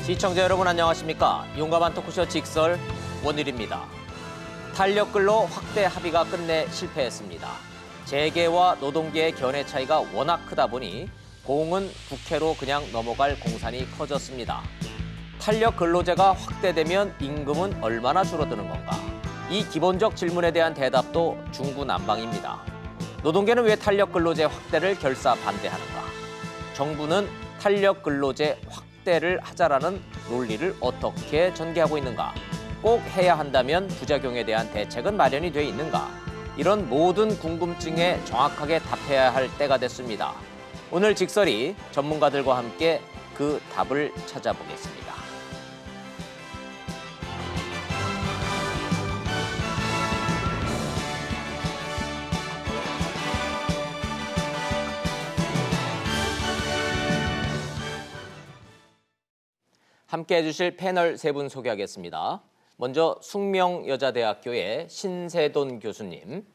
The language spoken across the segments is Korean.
시청자 여러분 안녕하십니까? 용감한 토크쇼 직설 원일입니다. 탄력근로 확대 합의가 끝내 실패했습니다. 재계와 노동계의 견해 차이가 워낙 크다 보니 공은 국회로 그냥 넘어갈 공산이 커졌습니다. 탄력근로제가 확대되면 임금은 얼마나 줄어드는 건가? 이 기본적 질문에 대한 대답도 중구난방입니다. 노동계는 왜 탄력근로제 확대를 결사 반대하는가? 정부는 탄력근로제 확대를 하자라는 논리를 어떻게 전개하고 있는가? 꼭 해야 한다면 부작용에 대한 대책은 마련이 돼 있는가? 이런 모든 궁금증에 정확하게 답해야 할 때가 됐습니다. 오늘 직설이 전문가들과 함께 그 답을 찾아보겠습니다. 함께해 주실 패널 세 분 소개하겠습니다. 먼저 숙명여자대학교의 신세돈 교수님,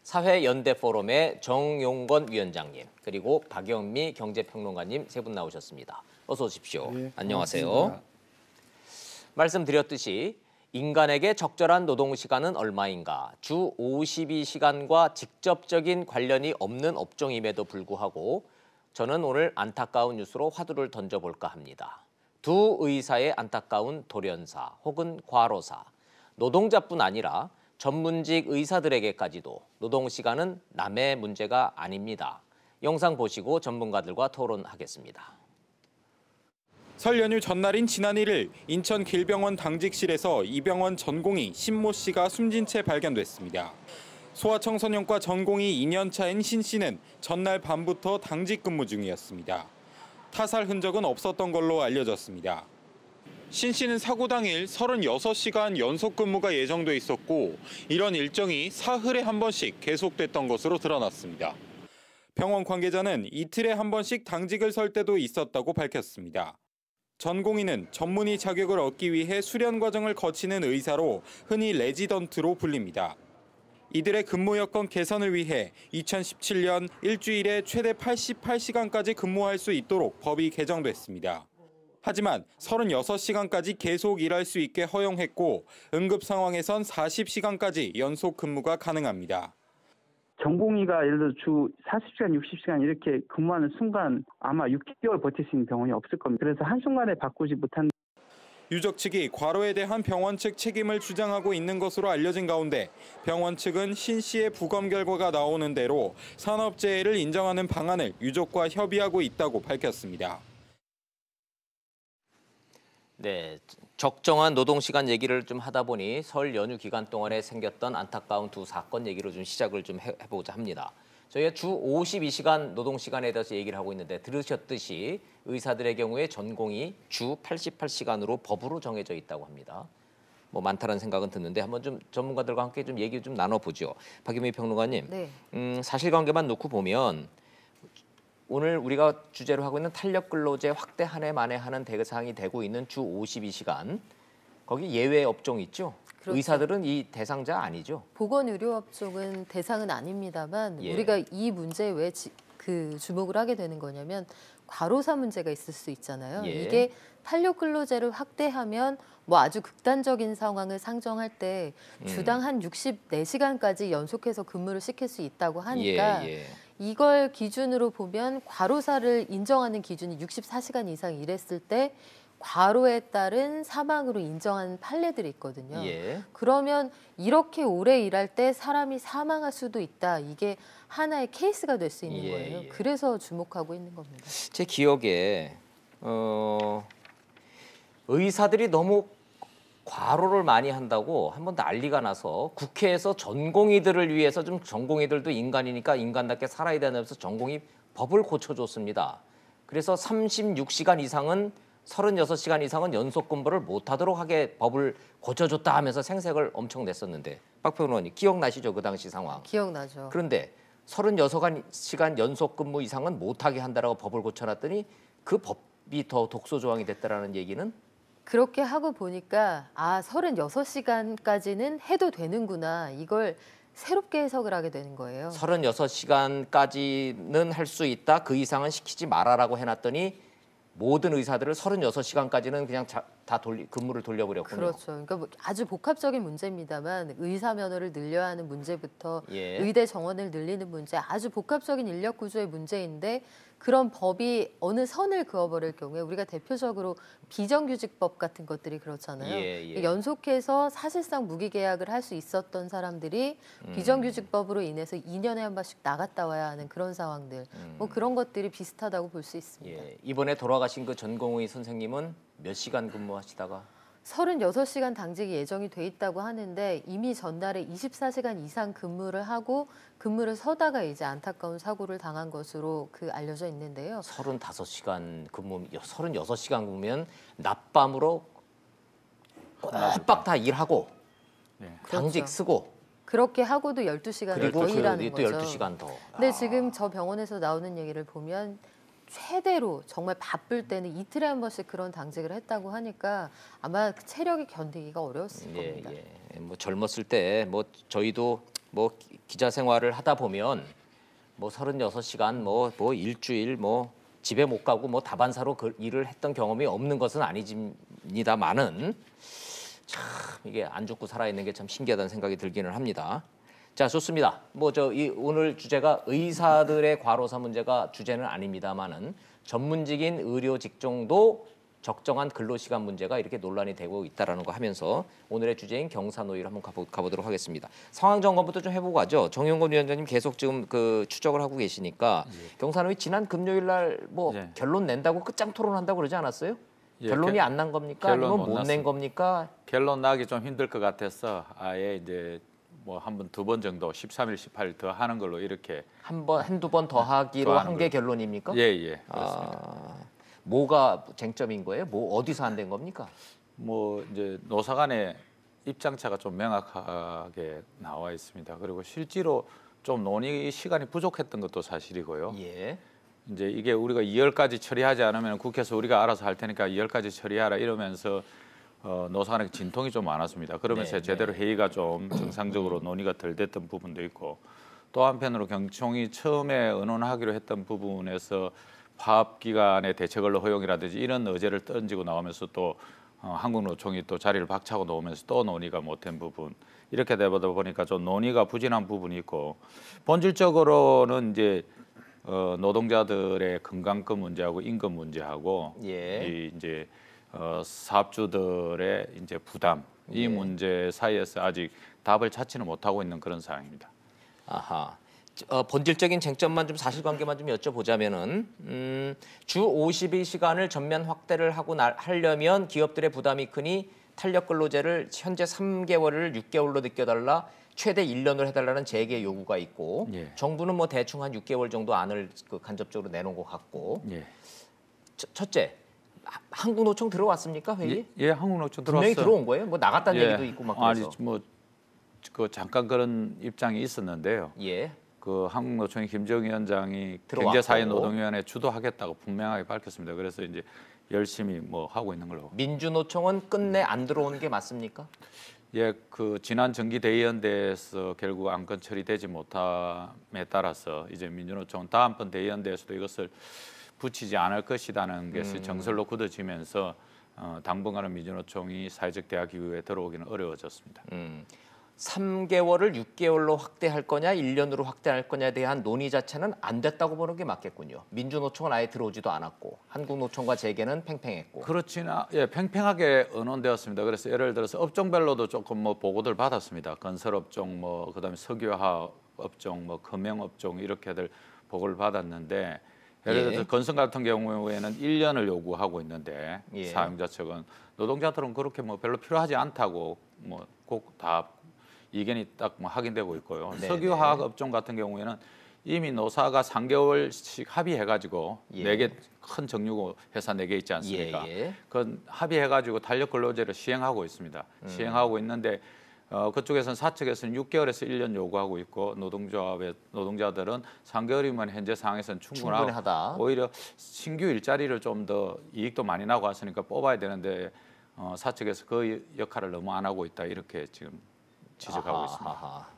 사회연대포럼의 정용건 위원장님, 그리고 박영미 경제평론가님 세 분 나오셨습니다. 어서 오십시오. 네, 안녕하세요. 고맙습니다. 말씀드렸듯이 인간에게 적절한 노동시간은 얼마인가, 주 52시간과 직접적인 관련이 없는 업종임에도 불구하고 저는 오늘 안타까운 뉴스로 화두를 던져볼까 합니다. 두 의사의 안타까운 돌연사 혹은 과로사, 노동자뿐 아니라 전문직 의사들에게까지도 노동시간은 남의 문제가 아닙니다. 영상 보시고 전문가들과 토론하겠습니다. 설 연휴 전날인 지난 1일 인천 길병원 당직실에서 이 병원 전공의 신모 씨가 숨진 채 발견됐습니다. 소아청소년과 전공의 2년차인 신 씨는 전날 밤부터 당직 근무 중이었습니다. 타살 흔적은 없었던 걸로 알려졌습니다. 신 씨는 사고 당일 36시간 연속 근무가 예정돼 있었고 이런 일정이 사흘에 한 번씩 계속됐던 것으로 드러났습니다. 병원 관계자는 이틀에 한 번씩 당직을 설 때도 있었다고 밝혔습니다. 전공의는 전문의 자격을 얻기 위해 수련 과정을 거치는 의사로 흔히 레지던트로 불립니다. 이들의 근무 여건 개선을 위해 2017년 일주일에 최대 88시간까지 근무할 수 있도록 법이 개정됐습니다. 하지만 36시간까지 계속 일할 수 있게 허용했고 응급 상황에선 40시간까지 연속 근무가 가능합니다. 전공의가 예를 들어 주 40시간, 60시간 이렇게 근무하는 순간 아마 6개월 버틸 수 있는 병원이 없을 겁니다. 그래서 한순간에 바꾸지 못한 유족 측이 과로에 대한 병원 측 책임을 주장하고 있는 것으로 알려진 가운데 병원 측은 신 씨의 부검 결과가 나오는 대로 산업재해를 인정하는 방안을 유족과 협의하고 있다고 밝혔습니다. 네, 적정한 노동시간 얘기를 좀 하다 보니 설 연휴 기간 동안에 생겼던 안타까운 두 사건 얘기로 좀 시작을 좀 해보자 합니다. 저희가 주 52시간 노동시간에 대해서 얘기를 하고 있는데 들으셨듯이 의사들의 경우에 전공이 주 88시간으로 법으로 정해져 있다고 합니다. 뭐 많다는 생각은 드는데 한번 좀 전문가들과 함께 좀 얘기 좀 나눠보죠. 박유미 평론가님, 네. 사실관계만 놓고 보면 오늘 우리가 주제로 하고 있는 탄력근로제 확대 한 해 만에 하는 대상이 되고 있는 주 52시간, 거기 예외 업종 있죠? 그렇죠. 의사들은 이 대상자 아니죠? 보건의료업종은 대상은 아닙니다만 우리가 이 문제에 왜 주목을 하게 되는 거냐면 과로사 문제가 있을 수 있잖아요. 이게 탄력근로제를 확대하면 뭐 아주 극단적인 상황을 상정할 때 주당 한 64시간까지 연속해서 근무를 시킬 수 있다고 하니까 이걸 기준으로 보면 과로사를 인정하는 기준이 64시간 이상 일했을 때 과로에 따른 사망으로 인정한 판례들이 있거든요. 그러면 이렇게 오래 일할 때 사람이 사망할 수도 있다. 이게 하나의 케이스가 될 수 있는 거예요. 그래서 주목하고 있는 겁니다. 제 기억에 의사들이 너무 과로를 많이 한다고 한번 난리가 나서 국회에서 전공의들을 위해서 좀 전공의들도 인간이니까 인간답게 살아야 되면서 전공의 법을 고쳐줬습니다. 그래서 36시간 이상은 36시간 이상은 연속 근무를 못하도록 하게 법을 고쳐줬다 하면서 생색을 엄청 냈었는데 박 평론가님 기억나시죠? 그 당시 상황. 기억나죠. 그런데 36시간 연속 근무 이상은 못하게 한다라고 법을 고쳐놨더니 그 법이 더 독소 조항이 됐다라는 얘기는? 그렇게 하고 보니까 36시간까지는 해도 되는구나. 이걸 새롭게 해석을 하게 되는 거예요. 36시간까지는 할 수 있다. 그 이상은 시키지 말아라고 해놨더니 모든 의사들을 36시간까지는 그냥 근무를 돌려버렸군요. 그렇죠. 그러니까 뭐 아주 복합적인 문제입니다만 의사 면허를 늘려야 하는 문제부터 예. 의대 정원을 늘리는 문제, 아주 복합적인 인력 구조의 문제인데 그런 법이 어느 선을 그어버릴 경우에 우리가 대표적으로 비정규직법 같은 것들이 그렇잖아요. 예. 연속해서 사실상 무기계약을 할 수 있었던 사람들이 비정규직법으로 인해서 2년에 한 번씩 나갔다 와야 하는 그런 상황들, 뭐 그런 것들이 비슷하다고 볼 수 있습니다. 예. 이번에 돌아가신 그 전공의 선생님은 몇 시간 근무하시다가 36시간 당직이 예정이 돼 있다고 하는데 이미 전날에 24시간 이상 근무를 하고 근무를 서다가 이제 안타까운 사고를 당한 것으로 알려져 있는데요. 35시간 근무, 36시간 근무면 낮밤으로 꼬박 다 일하고 당직 그렇죠. 쓰고 그렇게 하고도 12시간을 그리고 더 일하는 또 거죠. 12시간 더. 근데 지금 저 병원에서 나오는 얘기를 보면 최대로 정말 바쁠 때는 이틀에 한 번씩 그런 당직을 했다고 하니까 아마 그 체력이 견디기가 어려웠을 겁니다. 예. 뭐 젊었을 때 뭐 저희도 뭐 기자 생활을 하다 보면 뭐 36시간 뭐 일주일 뭐 집에 못 가고 뭐 다반사로 일을 했던 경험이 없는 것은 아니집니다만은 참 이게 안 죽고 살아있는 게 참 신기하다는 생각이 들기는 합니다. 자, 좋습니다. 뭐 오늘 주제가 의사들의 과로사 문제가 주제는 아닙니다만은 전문직인 의료 직종도 적정한 근로시간 문제가 이렇게 논란이 되고 있다라는 거 하면서 오늘의 주제인 경사노예를 한번 가보도록 하겠습니다. 상황 점검부터 좀 해보고 가죠. 정영건 위원장님 계속 지금 추적을 하고 계시니까 경사노예 지난 금요일 날 뭐 결론 낸다고 끝장 토론한다고 그러지 않았어요? 결론이 안 난 겁니까? 아니면 못 낸 겁니까? 결론 나기 좀 힘들 것 같아서 아예 이제 뭐 한 번, 두 번 정도 13일, 18일 더 하는 걸로 이렇게 한두 번 더 하기로 한 게 결론입니까? 예, 그렇습니다. 뭐가 쟁점인 거예요? 뭐 어디서 안 된 겁니까? 뭐 이제 노사 간의 입장차가 좀 명확하게 나와 있습니다. 그리고 실제로 좀 논의 시간이 부족했던 것도 사실이고요. 예. 이제 이게 우리가 2월까지 처리하지 않으면 국회에서 우리가 알아서 할 테니까 2월까지 처리하라 이러면서 노사 간의 진통이 좀 많았습니다. 그러면서 제대로 회의가 좀 정상적으로 논의가 덜 됐던 부분도 있고 또 한편으로 경총이 처음에 의논하기로 했던 부분에서 파업기간의 대체근로 허용이라든지 이런 의제를 던지고 나오면서 또 한국노총이 또 자리를 박차고 나오면서 또 논의가 못된 부분 이렇게 되다 보니까 좀 논의가 부진한 부분이 있고 본질적으로는 이제 노동자들의 건강권 문제하고 임금 문제하고 이제 사업주들의 이제 부담 이 문제 사이에서 아직 답을 찾지는 못하고 있는 그런 상황입니다. 아하. 본질적인 쟁점만 좀 사실관계만 좀 여쭤보자면은 주 52시간을 전면 확대를 하려면 기업들의 부담이 크니 탄력 근로제를 현재 3개월을 6개월로 늦겨달라 최대 1년으로 해달라는 재개 요구가 있고 정부는 뭐 대충 한 6개월 정도 안을 간접적으로 내놓은 것 같고 첫째 한국노총 들어왔습니까 회의? 예, 한국노총 들어왔어요. 분명히 들어온 거예요? 뭐 나갔다는 얘기도 있고 막 그래서. 아니 뭐 잠깐 그런 입장이 있었는데요. 그 한국노총의 김정 위원장이 경제사회노동위원회 주도하겠다고 분명하게 밝혔습니다. 그래서 이제 열심히 뭐 하고 있는 걸로. 민주노총은 끝내 안 들어오는 게 맞습니까? 예, 그 지난 정기대의원대에서 결국 안건 처리되지 못함에 따라서 이제 민주노총은 다음번 대의원대에서도 이것을 붙이지 않을 것이라는 것이 정설로 굳어지면서 당분간은 민주노총이 사회적 대화 기구에 들어오기는 어려워졌습니다. 3개월을 6개월로 확대할 거냐 1년으로 확대할 거냐에 대한 논의 자체는 안 됐다고 보는 게 맞겠군요. 민주노총은 아예 들어오지도 않았고 한국노총과 재계는 팽팽했고. 그렇지나 팽팽하게 의논되었습니다. 그래서 예를 들어서 업종별로도 조금 뭐 보고들 받았습니다. 건설업종 뭐 그다음에 석유화학 업종 뭐 금형업종 이렇게들 보고를 받았는데 예를 들어서 건설 같은 경우에는 1년을 요구하고 있는데 사용자 측은 노동자들은 그렇게 뭐 별로 필요하지 않다고 뭐 꼭 다 이견이 딱 뭐 확인되고 있고요. 석유화학 업종 같은 경우에는 이미 노사가 3개월씩 합의해가지고 4개 큰 정유고 회사 4개 있지 않습니까? 그건 합의해가지고 탄력 근로제를 시행하고 있습니다. 시행하고 있는데 그쪽에서는 사측에서는 6개월에서 1년 요구하고 있고 노동자들은 3개월이면 현재 상황에서는 충분하다. 오히려 신규 일자리를 좀 더 이익도 많이 나고 왔으니까 뽑아야 되는데 사측에서 그 역할을 너무 안 하고 있다 이렇게 지금 지적하고 있습니다.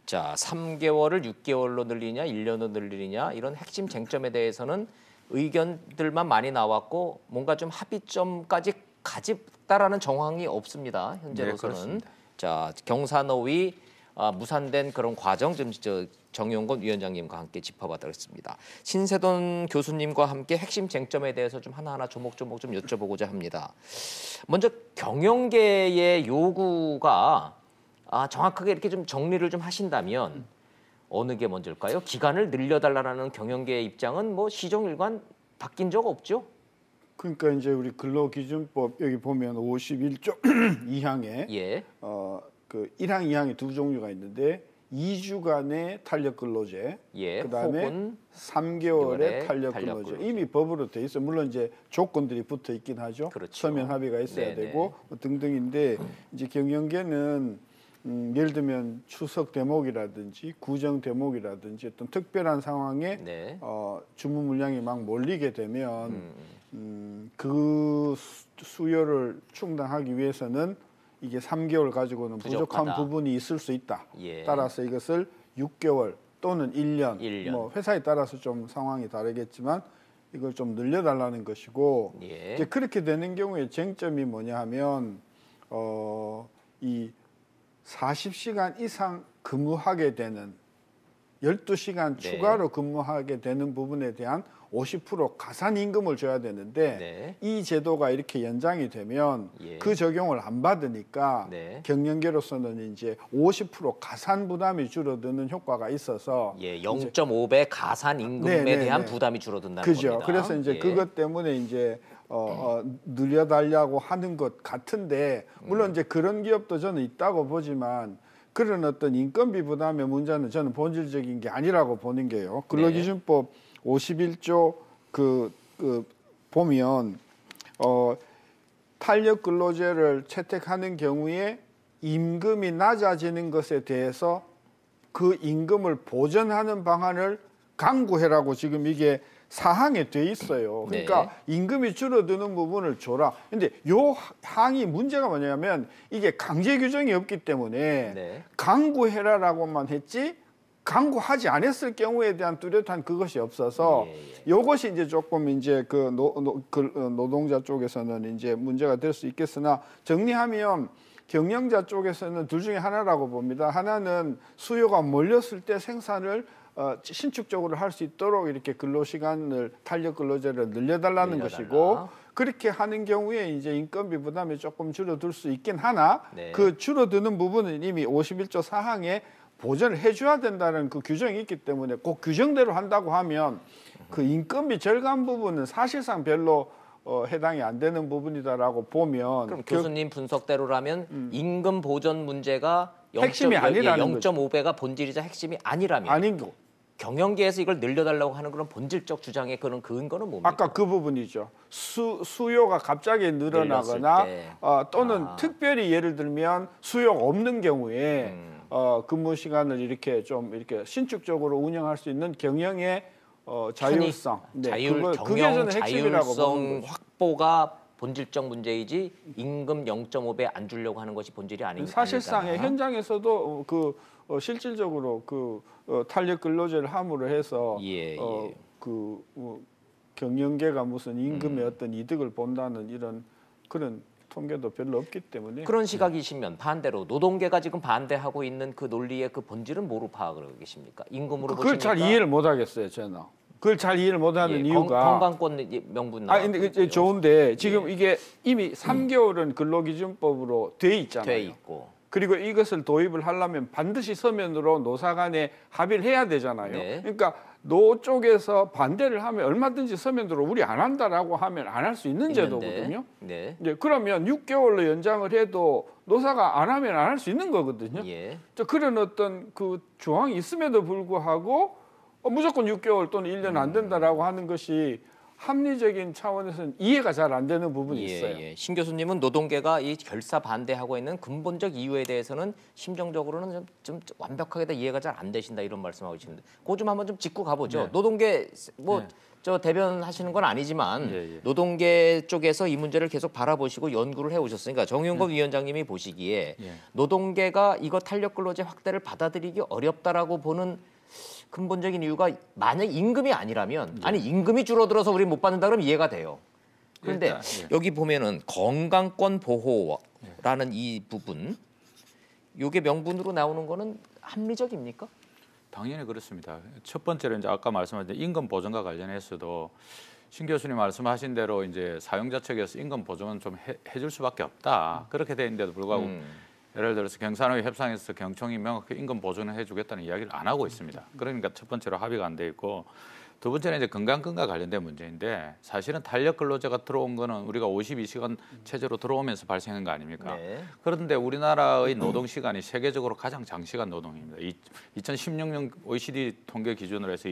자, 3개월을 6개월로 늘리냐 1년으로 늘리냐 이런 핵심 쟁점에 대해서는 의견들만 많이 나왔고 뭔가 좀 합의점까지 가집다라는 정황이 없습니다. 현재로서는. 자, 경사노위 무산된 그런 과정 좀 정용건 위원장님과 함께 짚어보겠습니다. 신세돈 교수님과 함께 핵심 쟁점에 대해서 좀 하나하나 조목조목 좀 여쭤보고자 합니다. 먼저 경영계의 요구가 정확하게 이렇게 좀 정리를 좀 하신다면 어느 게 먼저일까요? 기간을 늘려달라는 경영계의 입장은 뭐 시종일관 바뀐 적 없죠? 그러니까 이제 우리 근로기준법 여기 보면 51조 2항에 예. 그 1항, 2항에 두 종류가 있는데 2주간의 탄력 근로제, 예. 그다음에 혹은 3개월의 탄력 탄력 근로제. 근로제. 이미 법으로 돼 있어. 물론 이제 조건들이 붙어 있긴 하죠. 그렇죠. 서면 합의가 있어야 네네. 되고 뭐 등등인데 이제 경영계는 예를 들면 추석 대목이라든지 구정 대목이라든지 어떤 특별한 상황에 네. 주문 물량이 막 몰리게 되면 그 수요를 충당하기 위해서는 이게 3개월 가지고는 부족한 부족하다. 부분이 있을 수 있다. 예. 따라서 이것을 6개월 또는 1년, 1년. 뭐 회사에 따라서 좀 상황이 다르겠지만 이걸 좀 늘려달라는 것이고 예. 이제 그렇게 되는 경우에 쟁점이 뭐냐 하면 이 40시간 이상 근무하게 되는 12시간 네. 추가로 근무하게 되는 부분에 대한 50% 가산 임금을 줘야 되는데 네. 이 제도가 이렇게 연장이 되면 예. 그 적용을 안 받으니까 네. 경영계로서는 이제 50% 가산 부담이 줄어드는 효과가 있어서 예, 0.5배 가산 임금에 네, 네, 대한 네. 부담이 줄어든다는 그죠. 겁니다. 그래서 이제 예. 그것 때문에 이제 늘려달라고 하는 것 같은데 물론 이제 그런 기업도 저는 있다고 보지만 그런 어떤 인건비 부담의 문제는 저는 본질적인 게 아니라고 보는 게요. 근로기준법 51조 그 보면 탄력 근로제를 채택하는 경우에 임금이 낮아지는 것에 대해서 그 임금을 보전하는 방안을 강구해라고 지금 이게 사항에 돼 있어요. 그러니까 네. 임금이 줄어드는 부분을 줘라. 근데 요 항이 문제가 뭐냐면 이게 강제 규정이 없기 때문에 네. 강구해라라고만 했지 강구하지 않았을 경우에 대한 뚜렷한 그것이 없어서 요것이 이제 조금 이제 그 노동자 쪽에서는 이제 문제가 될 수 있겠으나 정리하면 경영자 쪽에서는 둘 중에 하나라고 봅니다. 하나는 수요가 몰렸을 때 생산을 신축적으로 할 수 있도록 이렇게 근로시간을 탄력 근로제를 늘려달라는 것이고 그렇게 하는 경우에 이제 인건비 부담이 조금 줄어들 수 있긴 하나 네. 그 줄어드는 부분은 이미 51조 4항에 보전을 해줘야 된다는 그 규정이 있기 때문에 그 규정대로 한다고 하면 그 인건비 절감 부분은 사실상 별로 해당이 안 되는 부분이다라고 보면 그럼 교수님 분석대로라면 임금 보전 문제가 핵심이 아니라는 0.5배가 본질이자 핵심이 아니라면 아닌 거. 경영계에서 이걸 늘려달라고 하는 그런 본질적 주장의 그런 근거는 뭡니까? 아까 그 부분이죠. 수요가 갑자기 늘어나거나 또는 특별히 예를 들면 수요가 없는 경우에 근무 시간을 이렇게 좀 이렇게 신축적으로 운영할 수 있는 경영의 자율성, 그게 저는 핵심이라고 보는 자율성 거죠. 확보가 본질적 문제이지 임금 0.5배 안 주려고 하는 것이 본질이 아닙니다. 사실상의 현장에서도 실질적으로 탄력 근로제를 함으로 해서 경영계가 무슨 임금의 어떤 이득을 본다는 이런 그런 통계도 별로 없기 때문에 그런 시각이시면 반대로 노동계가 지금 반대하고 있는 그 논리의 그 본질은 뭐로 파악을 하고 계십니까? 임금으로 그걸 보십니까? 잘 이해를 못 하겠어요, 저는. 그걸 잘 이해를 못 하는 이유가 건강권 명분 나왔고요. 근데 좋은데 지금 이게 이미 3개월은 근로기준법으로 돼 있잖아요. 돼 있고. 그리고 이것을 도입을 하려면 반드시 서면으로 노사 간에 합의를 해야 되잖아요. 네. 그러니까 노 쪽에서 반대를 하면 얼마든지 서면으로 우리 안 한다라고 하면 안 할 수 있는 제도거든요. 네. 이제 그러면 6개월로 연장을 해도 노사가 안 하면 안 할 수 있는 거거든요. 예. 그런 어떤 그 조항이 있음에도 불구하고 무조건 6개월 또는 1년 안 된다라고 하는 것이 합리적인 차원에서는 이해가 잘 안 되는 부분이 있어요. 신 교수님은 노동계가 이 결사 반대하고 있는 근본적 이유에 대해서는 심정적으로는 좀 완벽하게 다 이해가 잘 안 되신다 이런 말씀하고 계시는데 그거 좀 한번 좀 짚고 가보죠. 네. 노동계 저 대변하시는 건 아니지만 노동계 쪽에서 이 문제를 계속 바라보시고 연구를 해오셨으니까 정용건 위원장님이 보시기에 노동계가 이거 탄력 근로제 확대를 받아들이기 어렵다라고 보는 근본적인 이유가 만약 임금이 아니라면 아니 임금이 줄어들어서 우리 못 받는다 그러면 이해가 돼요. 그런데 일단, 여기 보면은 건강권 보호라는 이 부분 요게 명분으로 나오는 거는 합리적입니까? 당연히 그렇습니다. 첫 번째로 이제 아까 말씀하신 임금 보전과 관련해서도 신 교수님 말씀하신 대로 이제 사용자 측에서 임금 보전은 좀 해줄 수밖에 없다. 그렇게 돼 있는데도 불구하고 예를 들어서 경산의 협상에서 경총이 명확히 임금 보전을 해주겠다는 이야기를 안 하고 있습니다. 그러니까 첫 번째로 합의가 안 돼 있고 두 번째는 이제 건강권과 관련된 문제인데 사실은 탄력 근로제가 들어온 거는 우리가 52시간 체제로 들어오면서 발생한 거 아닙니까? 네. 그런데 우리나라의 노동 시간이 세계적으로 가장 장시간 노동입니다. 2016년 OECD 통계 기준으로 해서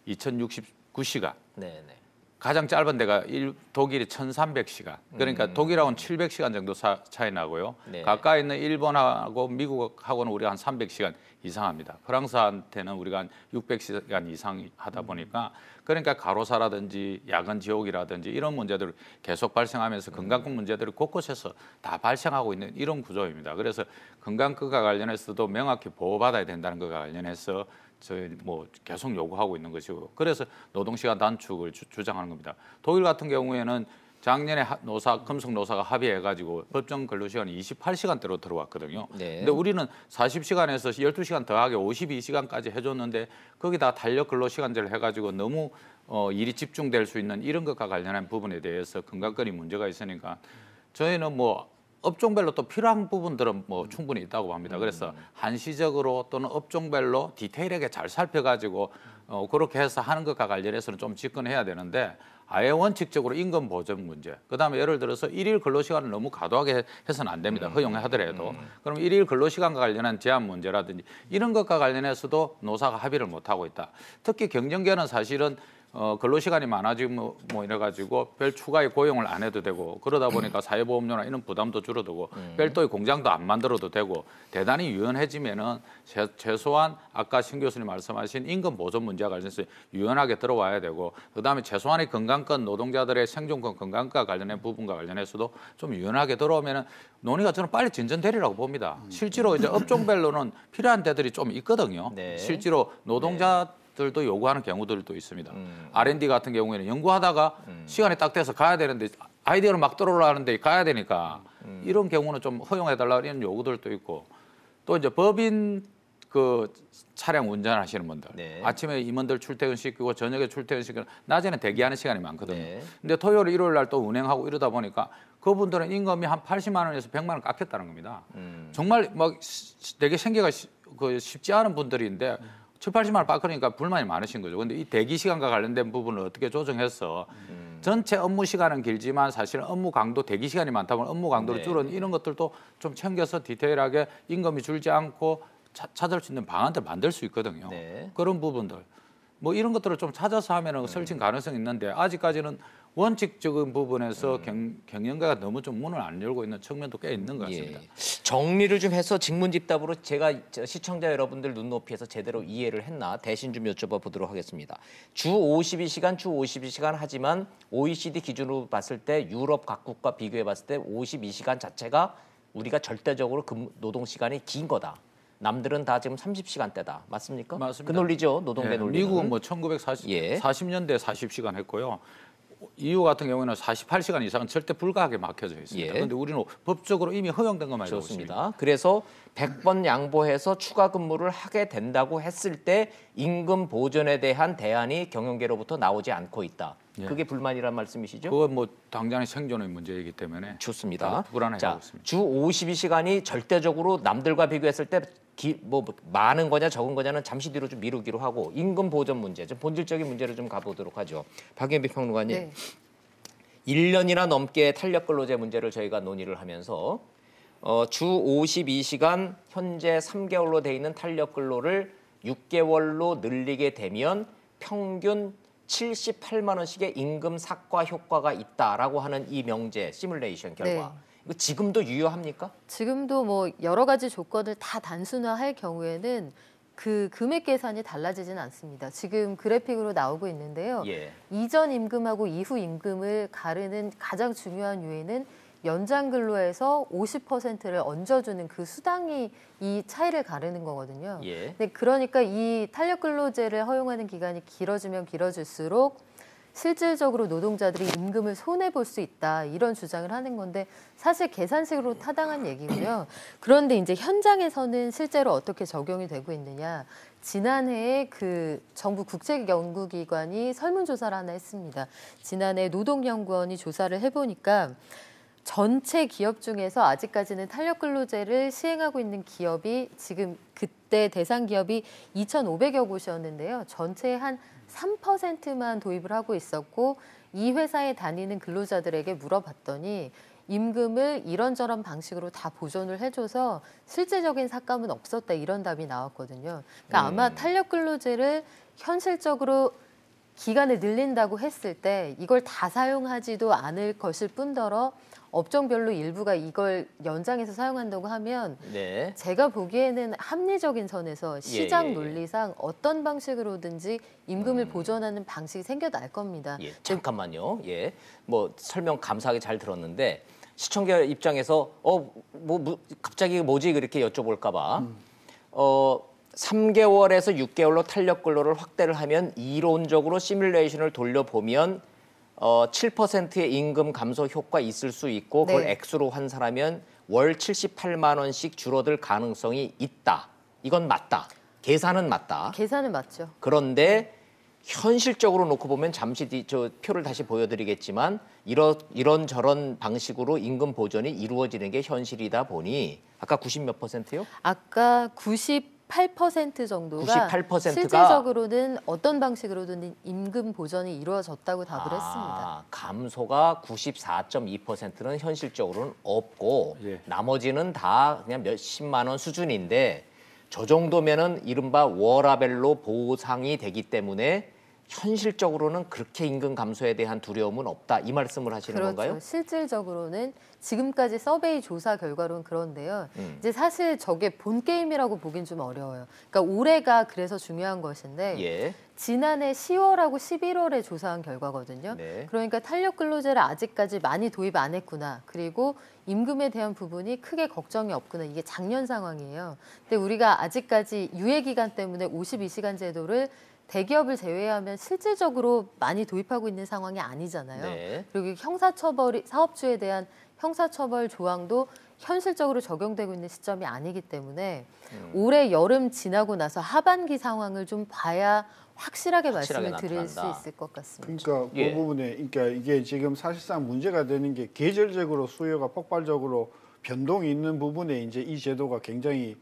2069시간. 네네. 가장 짧은 데가 독일이 1,300시간. 그러니까 독일하고는 700시간 정도 차이 나고요. 네. 가까이 있는 일본하고 미국하고는 우리가 한 300시간 이상합니다. 프랑스한테는 우리가 한 600시간 이상 하다 보니까 그러니까 가로사라든지 야근 지옥이라든지 이런 문제들이 계속 발생하면서 건강권 문제들이 곳곳에서 다 발생하고 있는 이런 구조입니다. 그래서 건강권과 관련해서도 명확히 보호받아야 된다는 것과 관련해서 저희 뭐 계속 요구하고 있는 것이고 그래서 노동시간 단축을 주장하는 겁니다. 독일 같은 경우에는 작년에 금속 노사가 합의해가지고 법정 근로시간이 28시간대로 들어왔거든요. 네. 근데 우리는 40시간에서 12시간 더하게 52시간까지 해줬는데 거기다 탄력 근로시간제를 해가지고 너무 일이 집중될 수 있는 이런 것과 관련한 부분에 대해서 건강권이 문제가 있으니까 저희는 뭐 업종별로 또 필요한 부분들은 뭐 충분히 있다고 봅니다. 그래서 한시적으로 또는 업종별로 디테일하게 잘 살펴가지고 그렇게 해서 하는 것과 관련해서는 좀 집권해야 되는데 아예 원칙적으로 임금 보전 문제. 그다음에 예를 들어서 일일 근로시간을 너무 과도하게 해서는 안 됩니다. 허용하더라도. 그럼 일일 근로시간과 관련한 제한 문제라든지 이런 것과 관련해서도 노사가 합의를 못하고 있다. 특히 경영계는 사실은 근로시간이 많아지고 뭐 이래가지고 별 추가의 고용을 안 해도 되고 그러다 보니까 사회보험료나 이런 부담도 줄어들고 별도의 공장도 안 만들어도 되고 대단히 유연해지면은 최소한 아까 신 교수님 말씀하신 임금 보전 문제와 관련해서 유연하게 들어와야 되고 그다음에 최소한의 건강권 노동자들의 생존권 건강과 관련된 부분과 관련해서도 좀 유연하게 들어오면은 논의가 저는 빨리 진전되리라고 봅니다. 실제로 이제 업종별로는 필요한 데들이 좀 있거든요. 네. 실제로 노동자 들도 요구하는 경우들도 있습니다. R&D 같은 경우에는 연구하다가 시간이 딱 돼서 가야 되는데 아이디어를 막 들어오려는데 가야 되니까 이런 경우는 좀 허용해달라 이런 요구들도 있고 또 이제 법인 그 차량 운전하시는 분들 네. 아침에 임원들 출퇴근시키고 저녁에 출퇴근시키고 낮에는 대기하는 시간이 많거든요. 네. 근데 토요일, 일요일 날 또 운행하고 이러다 보니까 그분들은 임금이 한 80만 원에서 100만 원 깎였다는 겁니다. 정말 막 되게 생계가 쉽지 않은 분들인데 7, 80만 원 깎으니까 불만이 많으신 거죠. 그런데 이 대기 시간과 관련된 부분을 어떻게 조정해서 전체 업무 시간은 길지만 사실은 업무 강도 대기 시간이 많다 보면 업무 강도를 줄여는 이런 것들도 좀 챙겨서 디테일하게 임금이 줄지 않고 찾을 수 있는 방안들 만들 수 있거든요. 네. 그런 부분들. 뭐 이런 것들을 좀 찾아서 하면은 설친 가능성이 있는데 아직까지는 원칙적인 부분에서 경영가가 너무 좀 문을 안 열고 있는 측면도 꽤 있는 것 같습니다. 예. 정리를 좀 해서 직문집답으로 제가 시청자 여러분들 눈높이에서 제대로 이해를 했나 대신 좀 여쭤봐 보도록 하겠습니다. 주 52시간, 주 52시간 하지만 OECD 기준으로 봤을 때 유럽 각국과 비교해 봤을 때 52시간 자체가 우리가 절대적으로 노동 시간이 긴 거다. 남들은 다 지금 30시간대다. 맞습니까? 맞습니다. 그 논리죠. 노동대 예, 논리. 미국은 뭐 1940년대 40시간 했고요. EU 같은 경우에는 48시간 이상은 절대 불가하게 막혀져 있습니다. 그런데 우리는 법적으로 이미 허용된 것만 알고 있습니다. 좋습니다. 그래서 100번 양보해서 추가 근무를 하게 된다고 했을 때 임금 보전에 대한 대안이 경영계로부터 나오지 않고 있다. 그게 불만이란 말씀이시죠? 그건 뭐 당장의 생존의 문제이기 때문에 좋습니다. 불안해하고 있습니다. 주 52시간이 절대적으로 남들과 비교했을 때 뭐 많은 거냐 적은 거냐는 잠시 뒤로 좀 미루기로 하고 임금 보전 문제, 좀 본질적인 문제를 좀 가보도록 하죠. 박연비 평론가님, 네. 1년이나 넘게 탄력 근로제 문제를 저희가 논의를 하면서 주 52시간 현재 3개월로 돼 있는 탄력 근로를 6개월로 늘리게 되면 평균 78만 원씩의 임금 삭과 효과가 있다라고 하는 이 명제 시뮬레이션 결과. 네. 이거 지금도 유효합니까? 지금도 뭐 여러 가지 조건을 다 단순화할 경우에는 그 금액 계산이 달라지지는 않습니다. 지금 그래픽으로 나오고 있는데요. 예. 이전 임금하고 이후 임금을 가르는 가장 중요한 요인은 연장 근로에서 50%를 얹어주는 그 수당이 이 차이를 가르는 거거든요. 예. 근데 그러니까 이 탄력 근로제를 허용하는 기간이 길어지면 길어질수록 실질적으로 노동자들이 임금을 손해 볼 수 있다 이런 주장을 하는 건데 사실 계산식으로 타당한 얘기고요. 그런데 이제 현장에서는 실제로 어떻게 적용이 되고 있느냐? 지난해에 그 정부 국책연구기관이 설문조사를 하나 했습니다. 지난해 노동연구원이 조사를 해보니까 전체 기업 중에서 아직까지는 탄력근로제를 시행하고 있는 기업이 지금 그때 대상 기업이 2,500여 곳이었는데요. 전체의 한 3%만 도입을 하고 있었고 이 회사에 다니는 근로자들에게 물어봤더니 임금을 이런저런 방식으로 다 보존을 해줘서 실제적인 삭감은 없었다 이런 답이 나왔거든요. 그러니까 아마 탄력근로제를 현실적으로 기간을 늘린다고 했을 때 이걸 다 사용하지도 않을 것일 뿐더러 업종별로 일부가 이걸 연장해서 사용한다고 하면 네. 제가 보기에는 합리적인 선에서 시장 논리상 어떤 방식으로든지 임금을 보존하는 방식이 생겨날 겁니다. 예, 잠깐만요. 예, 뭐 설명 감사하게 잘 들었는데 시청자 입장에서 갑자기 뭐지 그렇게 여쭤볼까봐 3개월에서 6개월로 탄력 근로를 확대를 하면 이론적으로 시뮬레이션을 돌려보면 7%의 임금 감소 효과 있을 수 있고 그걸 네. 액수로 환산하면 월 78만 원씩 줄어들 가능성이 있다. 이건 맞다. 계산은 맞다. 계산은 맞죠. 그런데 현실적으로 놓고 보면 잠시 저 표를 다시 보여드리겠지만 이런저런 방식으로 임금 보존이 이루어지는 게 현실이다 보니 아까 90 몇 %요? 아까 98% 정도가 98%가 실질적으로는 어떤 방식으로든 임금 보전이 이루어졌다고 답을 했습니다. 감소가 94.2%는 현실적으로는 없고 예. 나머지는 다 그냥 몇십만 원 수준인데 저 정도면은 이른바 워라벨로 보상이 되기 때문에 현실적으로는 그렇게 임금 감소에 대한 두려움은 없다 이 말씀을 하시는 그렇죠. 건가요? 실질적으로는 지금까지 서베이 조사 결과로는 그런데요. 이제 사실 저게 본 게임이라고 보긴 좀 어려워요. 그러니까 올해가 그래서 중요한 것인데 예. 지난해 10월하고 11월에 조사한 결과거든요. 네. 그러니까 탄력 근로제를 아직까지 많이 도입 안 했구나. 그리고 임금에 대한 부분이 크게 걱정이 없구나. 이게 작년 상황이에요. 근데 우리가 아직까지 유예 기간 때문에 52시간 제도를 대기업을 제외하면 실질적으로 많이 도입하고 있는 상황이 아니잖아요. 네. 그리고 형사처벌이 사업주에 대한 형사처벌 조항도 현실적으로 적용되고 있는 시점이 아니기 때문에 올해 여름 지나고 나서 하반기 상황을 좀 봐야 확실하게 말씀을 드릴 수 나타난다. 있을 것 같습니다. 그러니까 예. 그 부분에 그러니까 이게 지금 사실상 문제가 되는 게 계절적으로 수요가 폭발적으로 변동이 있는 부분에 이제 이 제도가 굉장히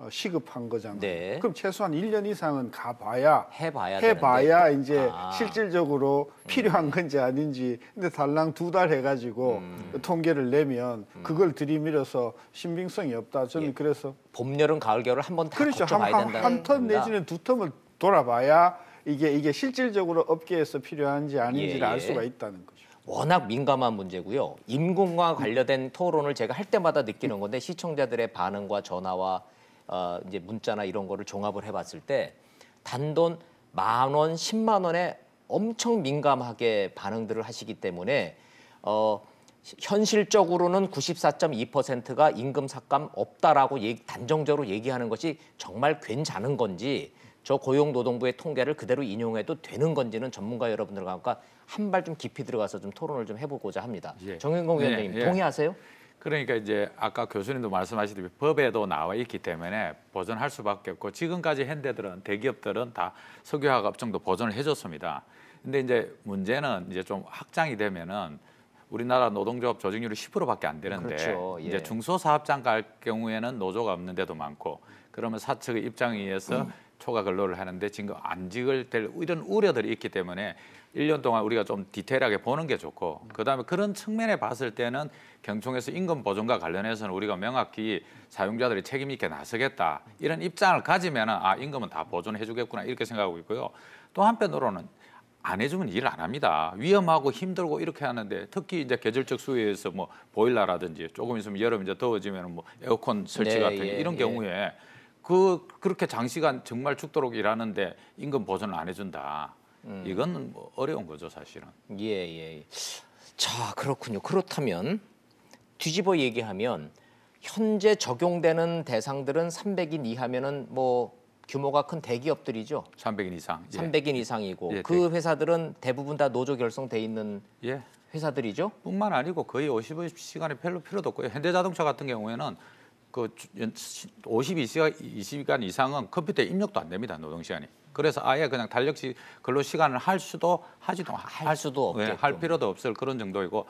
시급한 거잖아요. 네. 그럼 최소한 1년 이상은 가봐야 해봐야 이제 실질적으로 필요한 건지 아닌지. 근데 달랑 2달 해가지고 통계를 내면 그걸 들이밀어서 신빙성이 없다. 저는 예. 그래서 봄, 여름, 가을, 겨울을 한 번 다 그렇죠. 거쳐봐야 된다. 한 턴 내지는 2턴을 돌아봐야 이게 실질적으로 업계에서 필요한지 아닌지를 예, 알 예. 수가 있다는 거죠. 워낙 민감한 문제고요. 임금과 관련된 토론을 제가 할 때마다 느끼는 건데 시청자들의 반응과 전화와 이제 문자나 이런 거를 종합을 해봤을 때 단돈 10,000원, 10만 원에 엄청 민감하게 반응들을 하시기 때문에 현실적으로는 94.2%가 임금 삭감 없다라고 단정적으로 얘기하는 것이 정말 괜찮은 건지 저 고용노동부의 통계를 그대로 인용해도 되는 건지는 전문가 여러분들과 한 발 좀 깊이 들어가서 좀 토론을 좀 해보고자 합니다. 예. 정영공 위원장님 예. 동의하세요? 그러니까 이제 아까 교수님도 말씀하시듯이 법에도 나와 있기 때문에 보존할 수밖에 없고 지금까지 현대들은 대기업들은 다 석유화학 업종도 보존을 해줬습니다. 근데 이제 문제는 이제 좀 확장이 되면은 우리나라 노동조합 조직률이 10%밖에 안 되는데 그렇죠. 예. 이제 중소사업장 갈 경우에는 노조가 없는 데도 많고 그러면 사측의 입장에 의해서 초과 근로를 하는데 지금 안 지을 될 이런 우려들이 있기 때문에 1년 동안 우리가 좀 디테일하게 보는 게 좋고 그다음에 그런 측면에 봤을 때는 경총에서 임금 보존과 관련해서는 우리가 명확히 사용자들이 책임 있게 나서겠다 이런 입장을 가지면 임금은 다 보존해 주겠구나 이렇게 생각하고 있고요. 또 한편으로는 안 해주면 일을 안 합니다. 위험하고 힘들고 이렇게 하는데 특히 이제 계절적 수요에서 뭐 보일러라든지 조금 있으면 여름 이제 더워지면 뭐 에어컨 설치 네, 같은 예, 이런 예. 경우에 그렇게 장시간 정말 죽도록 일하는데 임금 보존을 안 해준다. 이건 뭐 어려운 거죠 사실은. 예. 자, 그렇군요. 그렇다면 뒤집어 얘기하면 현재 적용되는 대상들은 300인 이하면은 뭐 규모가 큰 대기업들이죠. 300인 이상. 예. 300인 이상이고 예, 그 회사들은 대부분 다 노조 결성돼 있는 예. 회사들이죠. 뿐만 아니고 거의 50시간이 별로 필요도 없고요. 현대자동차 같은 경우에는 그 52시간 이상은 컴퓨터에 입력도 안 됩니다. 노동시간이. 그래서 아예 그냥 달력시 근로시간을 할 수도 할 수도 없게끔. 할 필요도 없을 그런 정도이고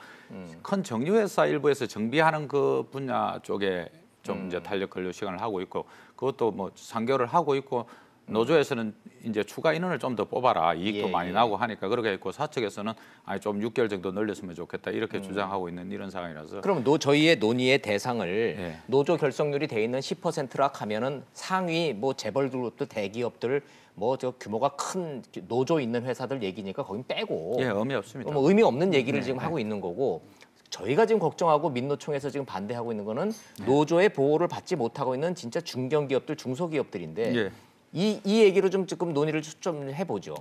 큰 정유회사 일부에서 정비하는 그 분야 쪽에 좀 이제 달력 근로시간을 하고 있고 그것도 뭐 3개월을 하고 있고 노조에서는 이제 추가 인원을 좀 더 뽑아라 이익도 예, 많이 예. 나고 하니까 그렇게 했고 사측에서는 아니 좀 6개월 정도 늘렸으면 좋겠다 이렇게 주장하고 있는 이런 상황이라서 그럼 저희의 논의의 대상을 예. 노조 결성률이 돼 있는 10%라 하면은 상위 뭐 재벌 그룹도 대기업들 뭐 저 규모가 큰 노조 있는 회사들 얘기니까 거긴 빼고 예, 의미 없습니다. 뭐 의미 없는 얘기를 지금 하고 있는 거고 저희가 지금 걱정하고 민노총에서 지금 반대하고 있는 거는 노조의 보호를 받지 못하고 있는 진짜 중견기업들 중소기업들인데 예. 이 얘기로 좀 조금 논의를 좀 해보죠.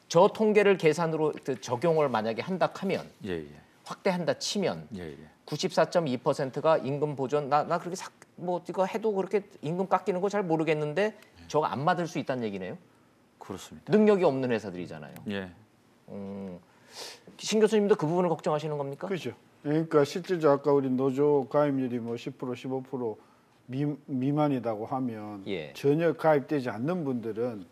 저 통계를 계산으로 적용을 만약에 한다 하면 예, 예. 확대한다 치면 예, 예. 94.2%가 임금 보전 나 그렇게 뭐 이거 해도 그렇게 임금 깎이는 거 잘 모르겠는데 저거 안 받을 수 있다는 얘기네요. 그렇습니다. 능력이 없는 회사들이잖아요. 예. 신 교수님도 그 부분을 걱정하시는 겁니까? 그렇죠. 그러니까 실질적으로 아까 우리 노조 가입률이 뭐 10% 15% 미만이라고 하면 예. 전혀 가입되지 않는 분들은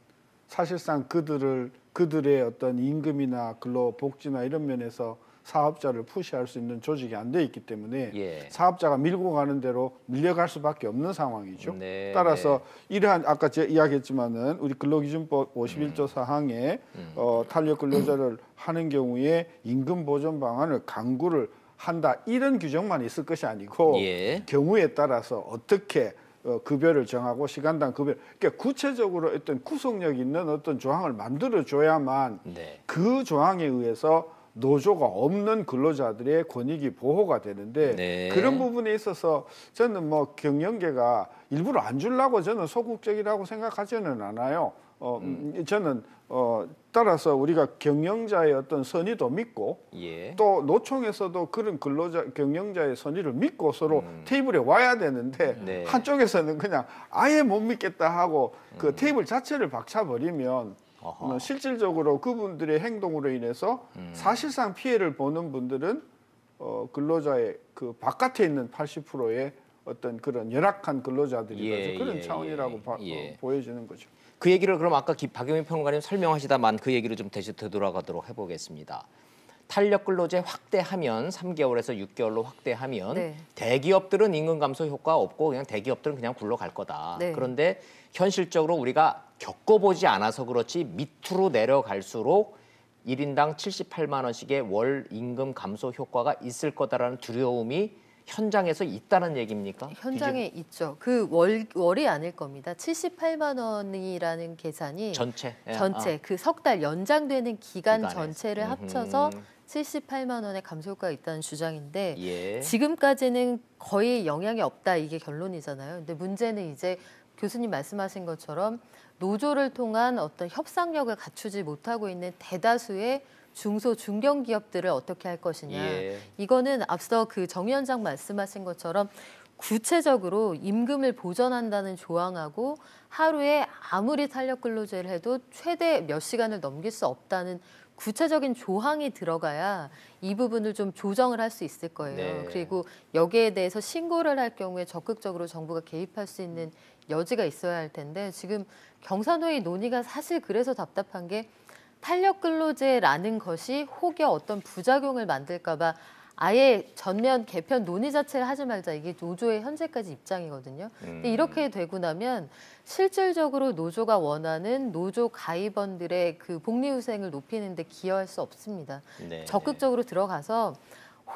사실상 그들의 어떤 임금이나 근로복지나 이런 면에서 사업자를 푸시할 수 있는 조직이 안 돼 있기 때문에 예. 사업자가 밀고 가는 대로 밀려갈 수밖에 없는 상황이죠. 네, 따라서 이러한 아까 제가 이야기했지만은 우리 근로기준법 51조 사항에 탄력 근로자를 하는 경우에 임금 보전 방안을 강구를 한다 이런 규정만 있을 것이 아니고 예. 경우에 따라서 어떻게 급여를 정하고 시간당 급여 그러니까 구체적으로 어떤 구속력 있는 어떤 조항을 만들어 줘야만 네. 그 조항에 의해서 노조가 없는 근로자들의 권익이 보호가 되는데 네. 그런 부분에 있어서 저는 뭐 경영계가 일부러 안 주려고 저는 소극적이라고 생각하지는 않아요. 저는 따라서 우리가 경영자의 어떤 선의도 믿고 예. 또 노총에서도 그런 경영자의 선의를 믿고 서로 테이블에 와야 되는데 네. 한쪽에서는 그냥 아예 못 믿겠다 하고 그 테이블 자체를 박차버리면 실질적으로 그분들의 행동으로 인해서 사실상 피해를 보는 분들은 근로자의 그 바깥에 있는 80%의 어떤 그런 열악한 근로자들이라서 예, 그런 예, 차원이라고 예. 보여지는 거죠. 그 얘기를 그럼 아까 박영민 평론가님 설명하시다만 그 얘기를 좀 다시 되돌아가도록 해보겠습니다. 탄력 근로제 확대하면 3개월에서 6개월로 확대하면 네. 대기업들은 임금 감소 효과 없고 그냥 대기업들은 그냥 굴러갈 거다. 네. 그런데 현실적으로 우리가 겪어보지 않아서 그렇지 밑으로 내려갈수록 1인당 78만 원씩의 월 임금 감소 효과가 있을 거다라는 두려움이 현장에서 있다는 얘기입니까? 현장에 있죠. 그 월이 아닐 겁니다. 78만 원이라는 계산이 전체 그 석 달 연장되는 기간 기간에. 전체를 합쳐서 78만 원의 감소 효과가 있다는 주장인데 예. 지금까지는 거의 영향이 없다 이게 결론이잖아요. 근데 문제는 이제 교수님 말씀하신 것처럼 노조를 통한 어떤 협상력을 갖추지 못하고 있는 대다수의 중소 중견 기업들을 어떻게 할 것이냐. 예. 이거는 앞서 그 정 위원장 말씀하신 것처럼 구체적으로 임금을 보전한다는 조항하고 하루에 아무리 탄력 근로제를 해도 최대 몇 시간을 넘길 수 없다는 구체적인 조항이 들어가야 이 부분을 좀 조정을 할 수 있을 거예요. 네. 그리고 여기에 대해서 신고를 할 경우에 적극적으로 정부가 개입할 수 있는 여지가 있어야 할 텐데 지금 경사노의 논의가 사실 그래서 답답한 게 탄력 근로제라는 것이 혹여 어떤 부작용을 만들까 봐 아예 전면 개편 논의 자체를 하지 말자 이게 노조의 현재까지 입장이거든요. 근데 이렇게 되고 나면 실질적으로 노조가 원하는 노조 가입원들의 그 복리후생을 높이는 데 기여할 수 없습니다. 네. 적극적으로 들어가서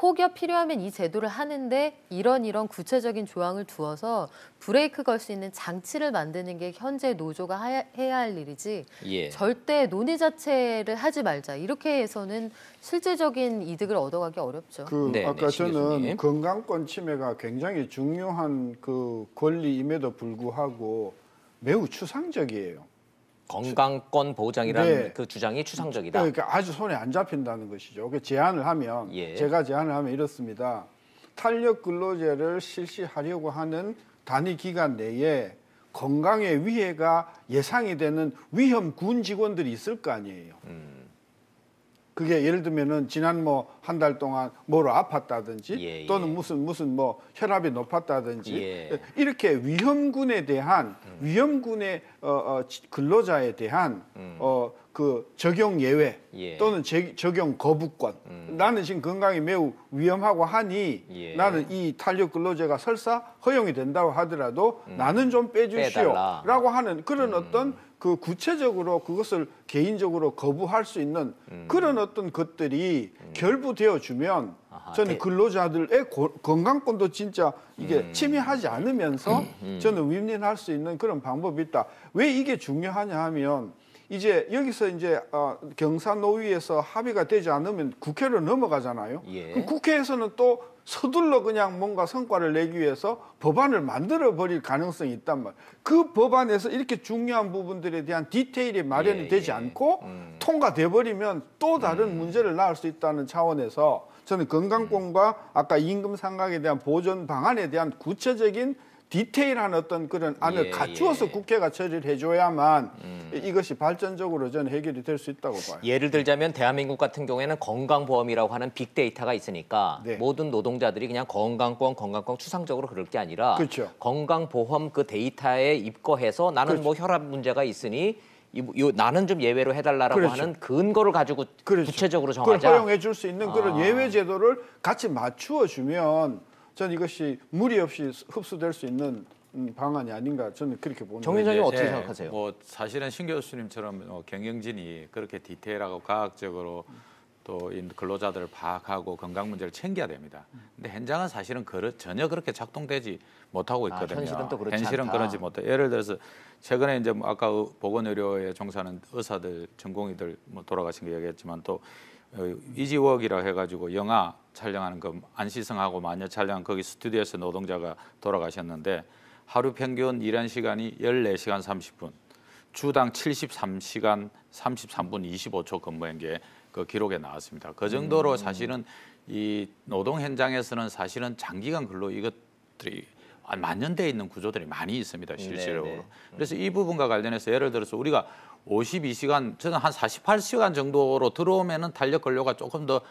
혹여 필요하면 이 제도를 하는데 이런 구체적인 조항을 두어서 브레이크 걸 수 있는 장치를 만드는 게 현재 노조가 해야 할 일이지 예. 절대 논의 자체를 하지 말자. 이렇게 해서는 실질적인 이득을 얻어가기 어렵죠. 네, 아까 네, 신 저는 교수님. 건강권 침해가 굉장히 중요한 그 권리임에도 불구하고 매우 추상적이에요. 건강권 보장이라는 네. 그 주장이 추상적이다. 그러니까 아주 손에 안 잡힌다는 것이죠. 그 제안을 하면 예. 제가 제안을 하면 이렇습니다. 탄력 근로제를 실시하려고 하는 단위 기간 내에 건강에 위해가 예상이 되는 위험군 직원들이 있을 거 아니에요. 그게 예를 들면은 지난 뭐 한 달 동안 뭐로 아팠다든지 또는 무슨 뭐 혈압이 높았다든지 이렇게 위험군에 대한 위험군의 근로자에 대한 그 적용 예외 또는 적용 거부권. 나는 지금 건강이 매우 위험하고 하니 나는 이 탄력 근로제가 설사 허용이 된다고 하더라도 나는 좀 빼주시오라고 하는 그런 어떤 그 구체적으로 그것을 개인적으로 거부할 수 있는 그런 어떤 것들이 결부되어 주면 저는 근로자들의 건강권도 진짜 이게 침해하지 않으면서 저는 윈윈할 수 있는 그런 방법이 있다. 왜 이게 중요하냐 하면 이제 여기서 이제 경사노위에서 합의가 되지 않으면 국회로 넘어가잖아요. 그럼 국회에서는 또 서둘러 그냥 뭔가 성과를 내기 위해서 법안을 만들어 버릴 가능성이 있단 말이에요. 그 법안에서 이렇게 중요한 부분들에 대한 디테일이 마련이 되지 않고 통과돼 버리면 또 다른 문제를 낳을 수 있다는 차원에서 저는 건강권과 아까 임금 상각에 대한 보존 방안에 대한 구체적인 디테일한 어떤 그런 안을 갖추어서 국회가 처리를 해줘야만 이것이 발전적으로 저는 해결이 될 수 있다고 봐요. 예를 들자면 대한민국 같은 경우에는 건강보험이라고 하는 빅데이터가 있으니까 모든 노동자들이 그냥 건강권 추상적으로 그럴 게 아니라 건강보험 그 데이터에 입거해서 나는 뭐 혈압 문제가 있으니 나는 좀 예외로 해달라고 하는 근거를 가지고 구체적으로 정하자. 그걸 허용해 줄 수 있는 그런 예외 제도를 같이 맞추어 주면 전 이것이 무리 없이 흡수될 수 있는 방안이 아닌가 저는 그렇게 봅니다. 정 위원장님 어떻게 생각하세요? 뭐 사실은 신 교수님처럼 경영진이 그렇게 디테일하고 과학적으로 또 근로자들을 파악하고 건강 문제를 챙겨야 됩니다. 근데 현장은 사실은 전혀 그렇게 작동되지 못하고 있거든요. 현실은 또 그렇지 현실은 않다. 그러지 못해. 예를 들어서 최근에 이제 아까 보건의료에 종사하는 의사들 전공의들 뭐 돌아가신 거 얘기했지만 또 이지웍이라 해가지고 영화 촬영하는 거 안시성하고 마녀 촬영 거기 스튜디오에서 노동자가 돌아가셨는데 하루 평균 일한 시간이 14시간 30분, 주당 73시간 33분 25초 근무한 게 그 기록에 나왔습니다. 그 정도로 사실은 이 노동 현장에서는 사실은 장기간 근로 이것들이 만연되어 있는 구조들이 많이 있습니다. 실질적으로. 그래서 이 부분과 관련해서 예를 들어서 우리가 52시간, 저는 한 48시간 정도로 들어오면은 탄력 근로가 조금 더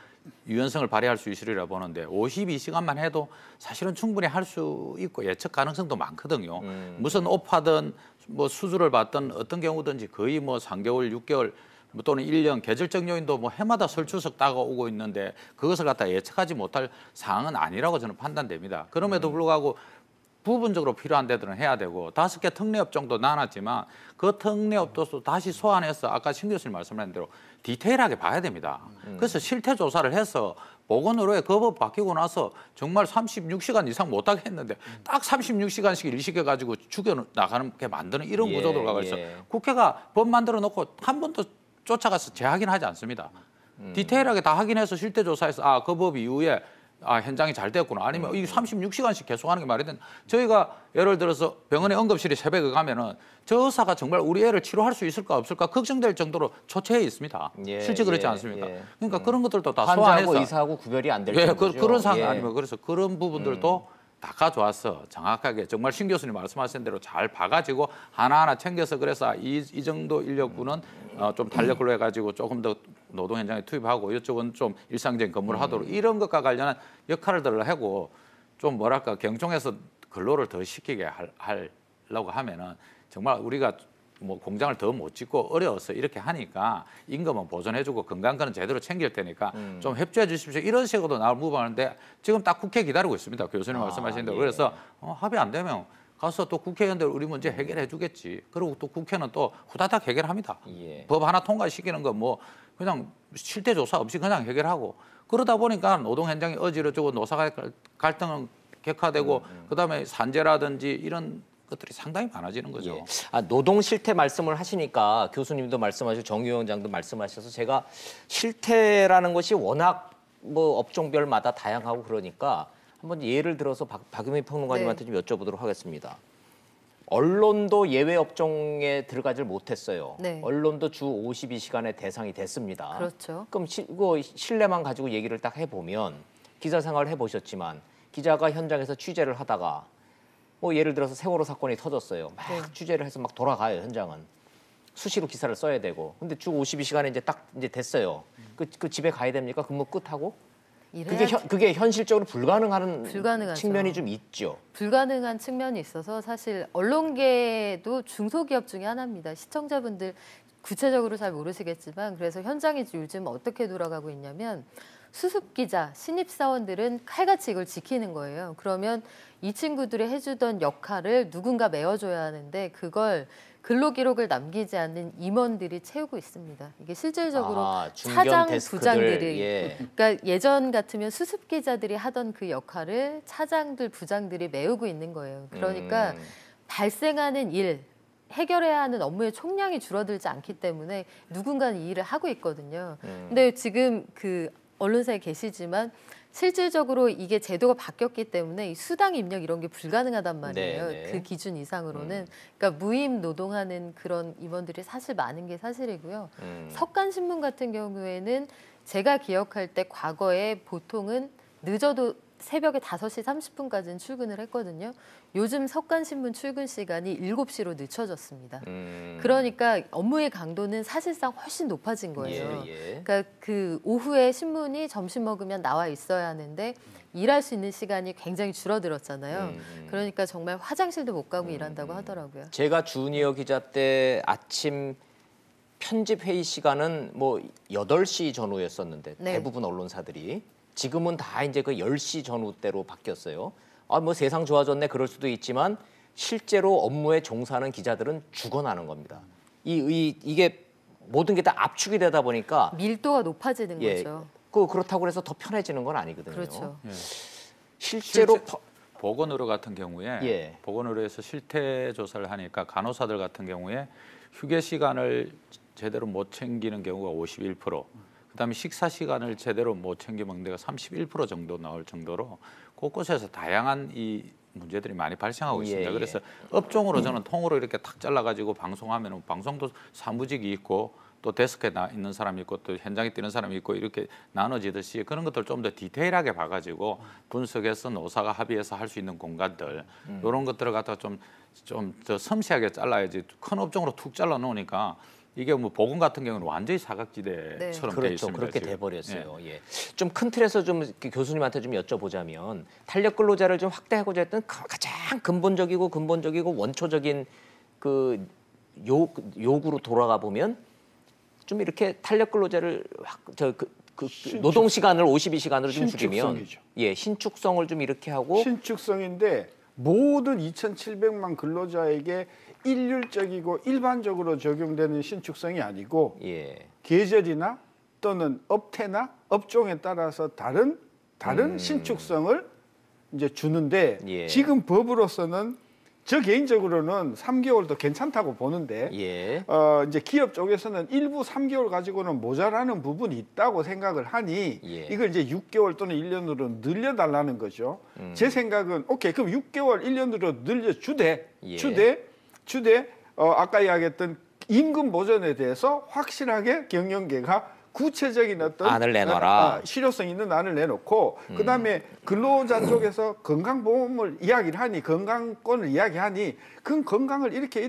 유연성을 발휘할 수 있으리라 보는데 52시간만 해도 사실은 충분히 할 수 있고 예측 가능성도 많거든요. 무슨 오파든 뭐 수주를 받든 어떤 경우든지 거의 뭐 3개월, 6개월 또는 1년 계절적 요인도 뭐 해마다 설 추석 다가오고 있는데 그것을 갖다 예측하지 못할 사항은 아니라고 저는 판단됩니다. 그럼에도 불구하고 부분적으로 필요한 데들은 해야 되고 5개 특례업 정도 나눴지만 그 특례업도 다시 소환해서 아까 신 교수님 말씀하신 대로 디테일하게 봐야 됩니다. 그래서 실태 조사를 해서 보건의료에 그 법 바뀌고 나서 정말 36시간 이상 못하게 했는데 딱 36시간씩 일시켜가지고 죽여나가는 게 만드는 이런 구조들을 가서 국회가 법 만들어 놓고 한 번도 쫓아가서 재확인하지 않습니다. 디테일하게 다 확인해서 실태 조사해서 그 법 이후에 현장이 잘 됐구나. 아니면 이 36시간씩 계속하는 게 말이 되는. 저희가 예를 들어서 병원에 응급실에 새벽에 가면은 저 의사가 정말 우리 애를 치료할 수 있을까 없을까 걱정될 정도로 초췌해 있습니다. 실제 그렇지 않습니까? 그러니까 그런 것들도 다 소환해서 환자하고 의사하고 구별이 안 될 정도죠. 그런 상황이 아니면 그래서 그런 부분들도 닦아줘서 정확하게 정말 신 교수님 말씀하신 대로 잘 봐가지고 하나하나 챙겨서 그래서 이 정도 인력군은 좀 탄력 근로 해가지고 조금 더 노동 현장에 투입하고 이쪽은 좀 일상적인 근무를 하도록 이런 것과 관련한 역할을 하고 좀 뭐랄까 경총에서 근로를 더 시키게 하려고 하면은 정말 우리가 뭐 공장을 더 못 짓고 어려워서 이렇게 하니까 임금은 보존해주고 건강권은 제대로 챙길 테니까 좀 협조해 주십시오. 이런 식으로 나올 무방하는데 지금 딱 국회 기다리고 있습니다. 교수님 말씀하신 대로. 그래서 합의 안 되면 가서 또 국회의원들 우리 문제 해결해 주겠지. 그리고 또 국회는 또 후다닥 해결합니다. 법 하나 통과시키는 거 뭐 그냥 실태 조사 없이 그냥 해결하고 그러다 보니까 노동 현장이 어지러지고 노사 갈등은 격화되고 그다음에 산재라든지 이런 것들이 상당히 많아지는 거죠. 노동 실태 말씀을 하시니까 교수님도 말씀하시고 정 위원장도 말씀하셔서 제가 실태라는 것이 워낙 뭐 업종별마다 다양하고 그러니까 한번 예를 들어서 박유미 평론가님한테 좀 여쭤보도록 하겠습니다. 언론도 예외 업종에 들어가질 못했어요. 언론도 주 52시간의 대상이 됐습니다. 그렇죠. 그럼 실내만 가지고 얘기를 딱 해보면 기자 생활을 해보셨지만 기자가 현장에서 취재를 하다가 뭐 예를 들어서 세월호 사건이 터졌어요. 막 취재를 해서 막 돌아가요, 현장은. 수시로 기사를 써야 되고. 근데 주 52시간에 이제 딱 이제 됐어요. 그 집에 가야 됩니까? 근무 끝하고? 그게 현실적으로 불가능한 측면이 좀 있죠. 불가능한 측면이 있어서 사실 언론계도 중소기업 중에 하나입니다. 시청자분들 구체적으로 잘 모르시겠지만 그래서 현장이 요즘 어떻게 돌아가고 있냐면 수습기자, 신입사원들은 칼같이 이걸 지키는 거예요. 그러면 이 친구들이 해주던 역할을 누군가 메워줘야 하는데 그걸 근로기록을 남기지 않는 임원들이 채우고 있습니다. 이게 실질적으로 차장, 부장들이 그러니까 예전 같으면 수습기자들이 하던 그 역할을 차장들, 부장들이 메우고 있는 거예요. 그러니까 발생하는 일, 해결해야 하는 업무의 총량이 줄어들지 않기 때문에 누군가는 이 일을 하고 있거든요. 근데 지금 그 언론사에 계시지만 실질적으로 이게 제도가 바뀌었기 때문에 이 수당 입력 이런 게 불가능하단 말이에요. 네네. 그 기준 이상으로는. 그러니까 무임 노동하는 그런 임원들이 사실 많은 게 사실이고요. 석간신문 같은 경우에는 제가 기억할 때 과거에 보통은 늦어도 새벽에 5시 30분까지는 출근을 했거든요. 요즘 석간신문 출근 시간이 7시로 늦춰졌습니다. 그러니까 업무의 강도는 사실상 훨씬 높아진 거예요. 그러니까 그 오후에 신문이 점심 먹으면 나와 있어야 하는데 일할 수 있는 시간이 굉장히 줄어들었잖아요. 그러니까 정말 화장실도 못 가고 일한다고 하더라고요. 제가 주니어 기자 때 아침 편집 회의 시간은 뭐 8시 전후였었는데 대부분 언론사들이 지금은 다 이제 그 10시 전후대로 바뀌었어요. 뭐 세상 좋아졌네 그럴 수도 있지만 실제로 업무에 종사하는 기자들은 죽어나는 겁니다. 이게 모든 게 다 압축이 되다 보니까 밀도가 높아지는 거죠. 그렇다고 해서 더 편해지는 건 아니거든요. 그렇죠. 실제로 보건의료 같은 경우에 보건의료에서 실태 조사를 하니까 간호사들 같은 경우에 휴게 시간을 제대로 못 챙기는 경우가 51%. 그다음에 식사 시간을 제대로 못 챙기면 내가 31% 정도 나올 정도로 곳곳에서 다양한 이 문제들이 많이 발생하고 있습니다. 그래서 업종으로 저는 통으로 이렇게 탁 잘라가지고 방송하면 방송도 사무직이 있고 또 데스크에 있는 사람이 있고 또 현장에 뛰는 사람이 있고 이렇게 나눠지듯이 그런 것들 좀 더 디테일하게 봐가지고 분석해서 노사가 합의해서 할 수 있는 공간들 이런 것들을 갖다가 좀 더 섬세하게 잘라야지 큰 업종으로 툭 잘라 놓으니까 이게 뭐 보건 같은 경우는 완전히 사각지대처럼 돼 있습니다. 그렇게 돼버렸어요. 좀 큰 틀에서 좀 교수님한테 좀 여쭤보자면 탄력 근로자를 좀 확대하고자 했던 가장 근본적이고 원초적인 그 요구로 돌아가 보면 좀 이렇게 탄력 근로자를 노동 시간을 52시간으로 좀 줄이면 신축성을 좀 이렇게 하고 신축성인데 모든 2,700만 근로자에게 일률적이고 일반적으로 적용되는 신축성이 아니고 계절이나 또는 업태나 업종에 따라서 다른 신축성을 이제 주는데 지금 법으로서는 저 개인적으로는 3개월도 괜찮다고 보는데 이제 기업 쪽에서는 일부 3개월 가지고는 모자라는 부분이 있다고 생각을 하니 이걸 이제 6개월 또는 1년으로 늘려달라는 거죠. 제 생각은 오케이 그럼 6개월 1년으로 늘려주되 아까 이야기했던 임금 보전에 대해서 확실하게 경영계가 구체적인 어떤 안을 내놔라. 실효성 있는 안을 내놓고 그다음에 근로자 쪽에서 건강보험을 이야기를 하니 건강권을 이야기하니 그 건강을 이렇게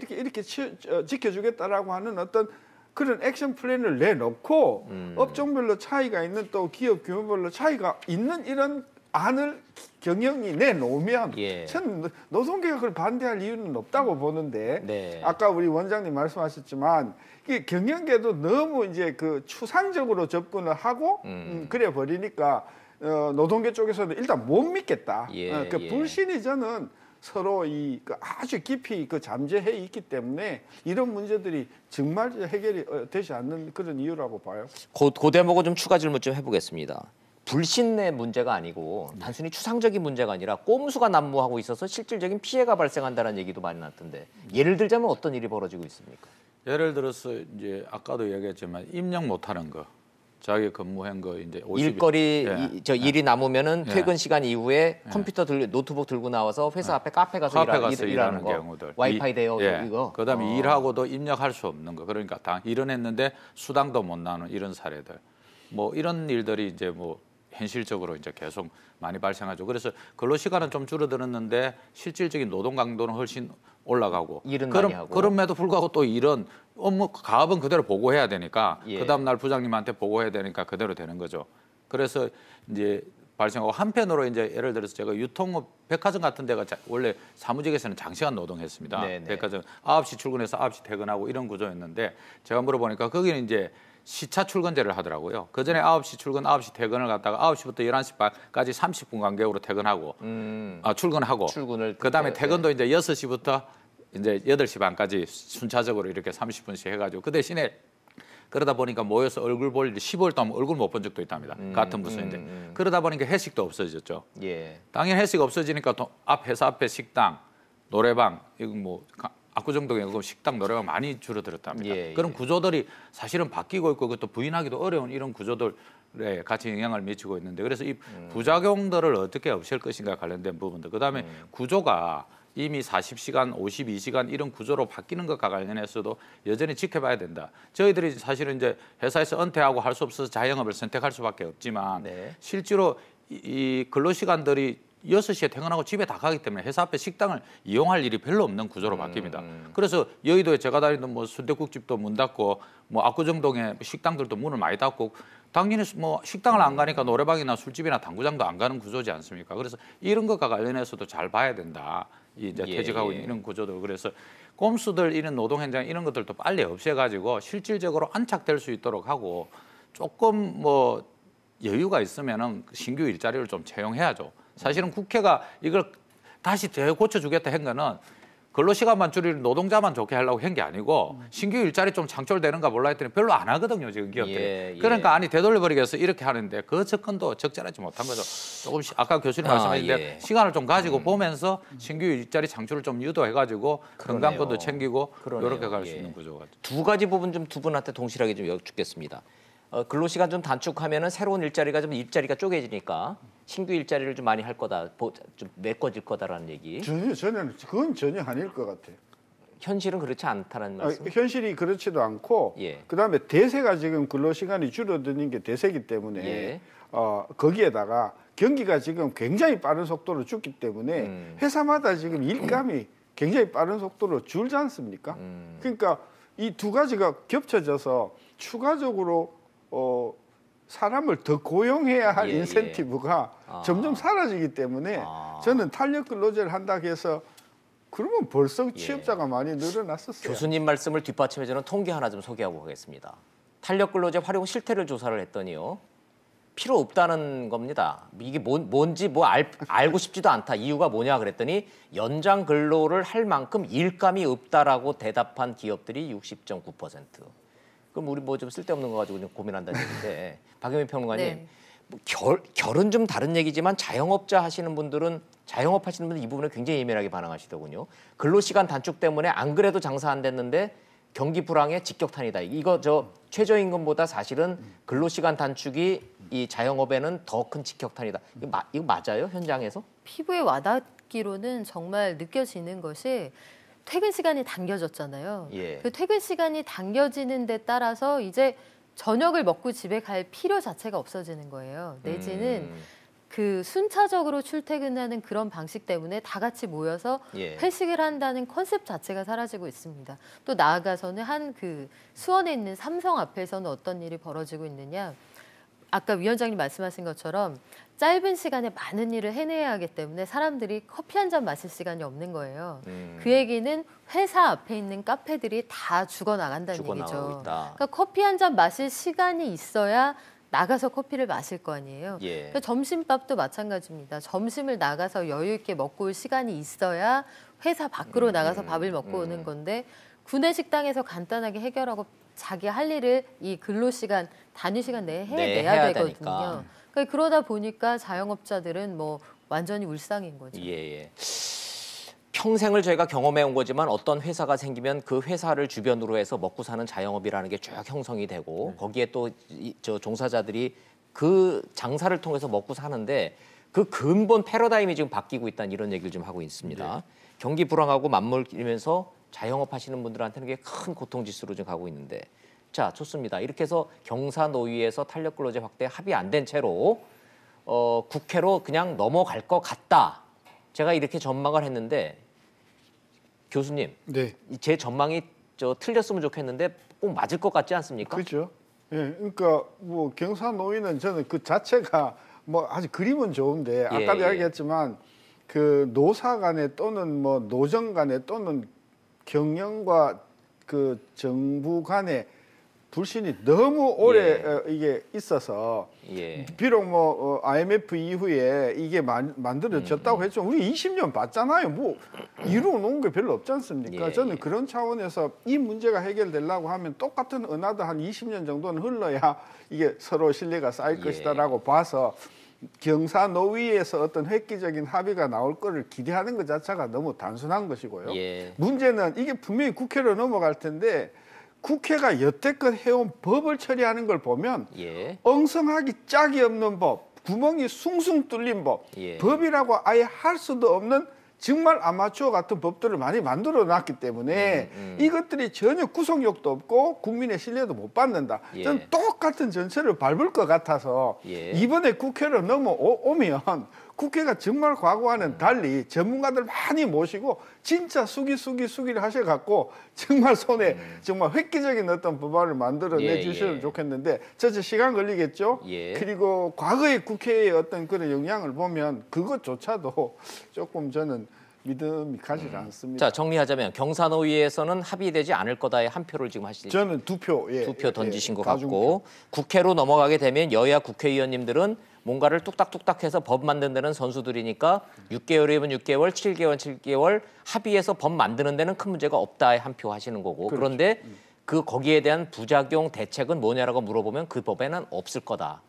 지켜주겠다라고 하는 어떤 그런 액션 플랜을 내놓고 업종별로 차이가 있는 또 기업 규모별로 차이가 있는 이런 안을 경영이 내놓으면 저는 노동계가 그걸 반대할 이유는 없다고 보는데 아까 우리 원장님 말씀하셨지만 이 경영계도 너무 이제 그 추상적으로 접근을 하고 그래 버리니까 노동계 쪽에서는 일단 못 믿겠다. 그 불신이 저는 서로 아주 깊이 잠재해 있기 때문에 이런 문제들이 정말 해결이 되지 않는 그런 이유라고 봐요. 그 대목을 좀 추가 질문 좀 해보겠습니다. 불신의 문제가 아니고 단순히 추상적인 문제가 아니라 꼼수가 난무하고 있어서 실질적인 피해가 발생한다는 얘기도 많이 났던데 예를 들자면 어떤 일이 벌어지고 있습니까? 예를 들어서 이제 아까도 얘기했지만 입력 못하는 거, 자기 근무한 거 이제 50일. 일거리 일이 남으면은 퇴근 시간 이후에 컴퓨터 노트북 들고 나와서 회사 앞에 카페 가서 일하는 거. 경우들. 와이파이 대여 이거. 그다음에 일하고도 입력할 수 없는 거. 그러니까 다 일은 했는데 수당도 못 나는 이런 사례들. 뭐 이런 일들이 이제 뭐 현실적으로 이제 계속 많이 발생하죠. 그래서 근로 시간은 좀 줄어들었는데 실질적인 노동 강도는 훨씬 올라가고 일은 많이 하고. 그럼에도 불구하고 또 일은 업무 가업은 그대로 보고해야 되니까 예. 그 다음 날 부장님한테 보고해야 되니까 그대로 되는 거죠. 그래서 이제 발생하고 한편으로 이제 예를 들어서 제가 유통업 백화점 같은 데가 원래 사무직에서는 장시간 노동했습니다. 네네. 백화점 9시 출근해서 9시 퇴근하고 이런 구조였는데 제가 물어보니까 거기는 이제 시차 출근제를 하더라고요. 그전에 9시 출근, 9시 퇴근을 갖다가 9시부터 11시 반까지 30분 간격으로 퇴근하고 출근하고 출근을 그다음에 네. 퇴근도 이제 6시부터 이제 8시 반까지 순차적으로 이렇게 30분씩 해가지고 그 대신에 그러다 보니까 모여서 얼굴 볼 일 15일 동안 얼굴 못 본 적도 있답니다. 같은 부서인데. 그러다 보니까 회식도 없어졌죠. 예. 당연히 회식 없어지니까 회사 앞에 식당, 노래방, 이거 뭐 압구정동에 그 식당, 노래방 많이 줄어들었답니다. 예, 그런 예. 구조들이 사실은 바뀌고 있고 그것도 부인하기도 어려운 이런 구조들에 같이 영향을 미치고 있는데 그래서 이 부작용들을 어떻게 없앨 것인가 관련된 부분들. 그다음에 구조가 이미 40시간, 52시간 이런 구조로 바뀌는 것과 관련해서도 여전히 지켜봐야 된다. 저희들이 사실은 이제 회사에서 은퇴하고 할 수 없어서 자영업을 선택할 수밖에 없지만 네. 실제로 이 근로시간들이 6시에 퇴근하고 집에 다 가기 때문에 회사 앞에 식당을 이용할 일이 별로 없는 구조로 바뀝니다. 그래서 여의도에 제가 다니던 뭐 순댓국집도 문 닫고 뭐 압구정동에 식당들도 문을 많이 닫고 당연히 뭐 식당을 안 가니까 노래방이나 술집이나 당구장도 안 가는 구조지 않습니까? 그래서 이런 것과 관련해서도 잘 봐야 된다. 이제 예, 퇴직하고 예. 있는 이런 구조들 그래서 꼼수들 이런 노동 현장 이런 것들도 빨리 없애가지고 실질적으로 안착될 수 있도록 하고 조금 뭐 여유가 있으면은 신규 일자리를 좀 채용해야죠. 사실은 국회가 이걸 다시 고쳐주겠다 한 거는 근로시간만 줄이는 노동자만 좋게 하려고 한 게 아니고 신규 일자리 좀 창출되는가 몰라 했더니 별로 안 하거든요, 지금 기업들이. 예, 예. 그러니까 아니 되돌려버리기 위해서 이렇게 하는데 그 접근도 적절하지 못한 거죠. 조금씩 아까 교수님 말씀하셨는데 예. 시간을 좀 가지고 보면서 신규 일자리 창출을 좀 유도해가지고 건강권도 챙기고 그러네요. 이렇게 갈 수 예. 있는 구조가. 두 가지 부분 좀 두 분한테 동실하게 좀 여쭙겠습니다. 근로시간 좀 단축하면은 새로운 일자리가 좀 일자리가 쪼개지니까 신규 일자리를 좀 많이 할 거다, 좀 메꿔질 거다라는 얘기. 저는 그건 전혀 아닐 것 같아요. 현실은 그렇지 않다는 말씀. 현실이 그렇지도 않고 예. 그다음에 대세가 지금 근로시간이 줄어드는 게 대세이기 때문에 예. 거기에다가 경기가 지금 굉장히 빠른 속도로 죽기 때문에 회사마다 지금 일감이 굉장히 빠른 속도로 줄지 않습니까? 그러니까 이 두 가지가 겹쳐져서 추가적으로 사람을 더 고용해야 할 예, 인센티브가 점점 사라지기 때문에 저는 탄력 근로제를 한다고 해서 그러면 벌써 취업자가 많이 늘어났었어요. 교수님 말씀을 뒷받침해주는 통계 하나 좀 소개하고 가겠습니다. 탄력 근로제 활용 실태를 조사를 했더니요. 필요 없다는 겁니다. 이게 뭔지 알고 싶지도 않다. 이유가 뭐냐 그랬더니 연장 근로를 할 만큼 일감이 없다라고 대답한 기업들이 60.9%. 그럼 우리 뭐 좀 쓸데없는 거 가지고 좀 고민한다는 얘기인데 박영민 평론가님 네. 뭐 결은 좀 다른 얘기지만 자영업자 하시는 분들은 자영업 하시는 분들 이 부분에 굉장히 예민하게 반응하시더군요. 근로시간 단축 때문에 안 그래도 장사 안 됐는데 경기 불황의 직격탄이다. 이거 최저임금보다 사실은 근로시간 단축이 이 자영업에는 더 큰 직격탄이다. 이거 맞아요? 현장에서? 피부에 와닿기로는 정말 느껴지는 것이 퇴근 시간이 당겨졌잖아요. 예. 그 퇴근 시간이 당겨지는 데 따라서 이제 저녁을 먹고 집에 갈 필요 자체가 없어지는 거예요. 내지는 그 순차적으로 출퇴근하는 그런 방식 때문에 다 같이 모여서 예. 회식을 한다는 컨셉 자체가 사라지고 있습니다. 또 나아가서는 한 그 수원에 있는 삼성 앞에서는 어떤 일이 벌어지고 있느냐. 아까 위원장님 말씀하신 것처럼 짧은 시간에 많은 일을 해내야 하기 때문에 사람들이 커피 한 잔 마실 시간이 없는 거예요. 그 얘기는 회사 앞에 있는 카페들이 다 죽어나간다는 얘기죠. 있다. 그러니까 커피 한 잔 마실 시간이 있어야 나가서 커피를 마실 거 아니에요. 예. 그러니까 점심밥도 마찬가지입니다. 점심을 나가서 여유 있게 먹고 올 시간이 있어야 회사 밖으로 나가서 밥을 먹고 오는 건데 구내 식당에서 간단하게 해결하고 자기 할 일을 이 근로시간, 단위시간 내에 해야 되거든요. 되니까. 그러니까 그러다 보니까 자영업자들은 뭐 완전히 울상인 거죠. 예. 평생을 저희가 경험해 온 거지만 어떤 회사가 생기면 그 회사를 주변으로 해서 먹고 사는 자영업이라는 게 쭉 형성이 되고 거기에 또 종사자들이 그 장사를 통해서 먹고 사는데 그 근본 패러다임이 지금 바뀌고 있다는 이런 얘기를 좀 하고 있습니다. 네. 경기 불황하고 맞물리면서 자영업 하시는 분들한테는 게 큰 고통 지수로 좀 가고 있는데 자 좋습니다. 이렇게 해서 경사노위에서 탄력근로제 확대 합의 안 된 채로 국회로 그냥 넘어갈 것 같다. 제가 이렇게 전망을 했는데 교수님, 네. 제 전망이 틀렸으면 좋겠는데 꼭 맞을 것 같지 않습니까? 그렇죠. 예, 그러니까 뭐 경사노위는 저는 그 자체가 뭐 아주 그림은 좋은데 아까도 이야기했지만 그 노사 간에 또는 뭐 노정 간에 또는 경영과 그 정부 간에 불신이 너무 오래 이게 있어서 비록 뭐 IMF 이후에 이게 만들어졌다고 했지만 우리 20년 봤잖아요. 뭐 이루어 놓은 게 별로 없지 않습니까? 저는 그런 차원에서 이 문제가 해결되려고 하면 똑같은 은하도 한 20년 정도는 흘러야 이게 서로 신뢰가 쌓일 것이다라고 봐서 경사노위에서 어떤 획기적인 합의가 나올 거를 기대하는 것 자체가 너무 단순한 것이고요. 문제는 이게 분명히 국회로 넘어갈 텐데 국회가 여태껏 해온 법을 처리하는 걸 보면 엉성하기 짝이 없는 법, 구멍이 숭숭 뚫린 법, 법이라고 아예 할 수도 없는 정말 아마추어 같은 법들을 많이 만들어 놨기 때문에 이것들이 전혀 구속력도 없고 국민의 신뢰도 못 받는다. 저는 똑같은 전철을 밟을 것 같아서 이번에 국회로 넘어오면 국회가 정말 과거와는 달리 전문가들 많이 모시고 진짜 수기를 하셔갖고 정말 손에 정말 획기적인 어떤 법안을 만들어내 주시면 좋겠는데 저저 시간 걸리겠죠. 그리고 과거의 국회의 어떤 그런 영향을 보면 그것조차도 조금 저는 믿음이 가지 않습니다. 자, 정리하자면 경사노위에서는 합의되지 않을 거다의 한 표를 지금 하시죠. 저는 두 표 던지신 것 같고 국회로 넘어가게 되면 여야 국회의원님들은 뭔가를 뚝딱뚝딱해서 법 만드는 데는 선수들이니까 6개월이면 6개월, 7개월 합의해서 법 만드는 데는 큰 문제가 없다의 한 표 하시는 거고 그런데 거기에 대한 부작용 대책은 뭐냐라고 물어보면 그 법에는 없을 거다.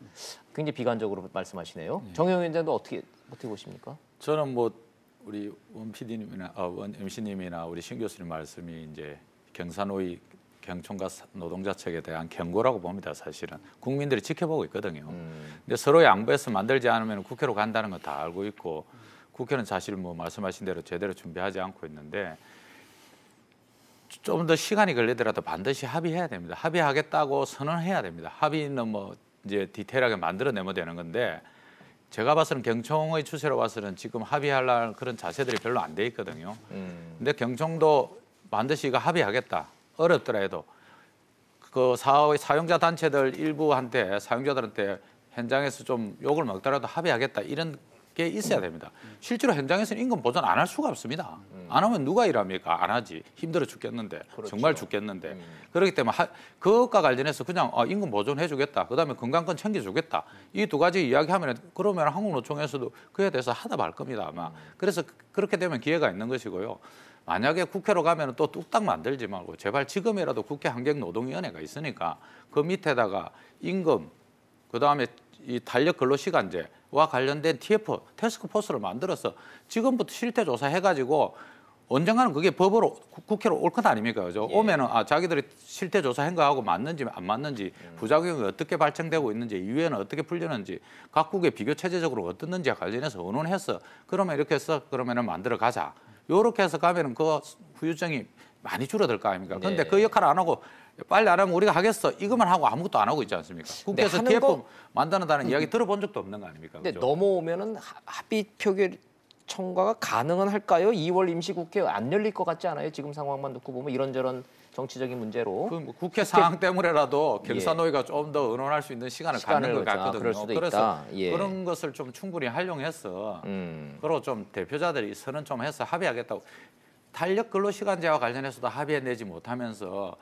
굉장히 비관적으로 말씀하시네요. 정영 위원장도 어떻게 보십니까? 저는 뭐 우리 원 PD님이나 원 MC님이나 우리 신 교수님 말씀이 이제 경사노위 경총과 노동자 측에 대한 경고라고 봅니다. 사실은 국민들이 지켜보고 있거든요. 근데 서로 양보해서 만들지 않으면 국회로 간다는 건 다 알고 있고 국회는 사실 뭐 말씀하신 대로 제대로 준비하지 않고 있는데 좀 더 시간이 걸리더라도 반드시 합의해야 됩니다. 합의하겠다고 선언해야 됩니다. 합의는 뭐 이제 디테일하게 만들어내면 되는 건데 제가 봐서는 경총의 추세로 봐서는 지금 합의할 그런 자세들이 별로 안 돼 있거든요. 근데 경총도 반드시 이거 합의하겠다. 어렵더라도 그 사용자 단체들 일부한테 사용자들한테 현장에서 좀 욕을 먹더라도 합의하겠다 이런 게 있어야 됩니다. 실제로 현장에서는 임금 보전 안 할 수가 없습니다. 안 하면 누가 일합니까? 안 하지. 힘들어 죽겠는데 정말 죽겠는데 그렇기 때문에 그것과 관련해서 그냥 임금 보전해 주겠다. 그다음에 건강권 챙겨주겠다. 이 두 가지 이야기하면 그러면 한국노총에서도 그에 대해서 하다 말 겁니다 아마. 그래서 그렇게 되면 기회가 있는 것이고요. 만약에 국회로 가면 또 뚝딱 만들지 말고 제발 지금이라도 국회 환경노동위원회가 있으니까 그 밑에다가 임금 그다음에 이 탄력 근로시간제와 관련된 TF 태스크포스를 만들어서 지금부터 실태조사 해가지고 언젠가는 그게 법으로 국회로 올 것 아닙니까? 그죠? 오면은 자기들이 실태조사 행가하고 맞는지 안 맞는지 부작용이 어떻게 발생되고 있는지 이유에는 어떻게 풀리는지 각국의 비교 체제적으로 어떻는지와 관련해서 의논해서 그러면 이렇게 해서 그러면은 만들어 가자. 요렇게 해서 가면은 그 후유증이 많이 줄어들 거 아닙니까? 그런데 그 역할을 안 하고 빨리 안 하면 우리가 하겠어. 이것만 하고 아무것도 안 하고 있지 않습니까? 국회에서 TF 만드는다는 이야기 들어본 적도 없는 거 아닙니까? 근데 그죠? 넘어오면은 합의 표결 청과가 가능은 할까요? 2월 임시국회 안 열릴 것 같지 않아요? 지금 상황만 놓고 보면 이런저런 정치적인 문제로. 뭐 국회 상황 때문에라도 경사노위가 좀 더 의논할 수 있는 시간을 갖는 것 같거든요. 그럴 수도 그래서 있다. 그런 것을 좀 충분히 활용해서 그리고 좀 대표자들이 선언 좀 해서 합의하겠다고. 탄력 근로시간제와 관련해서도 합의해내지 못하면서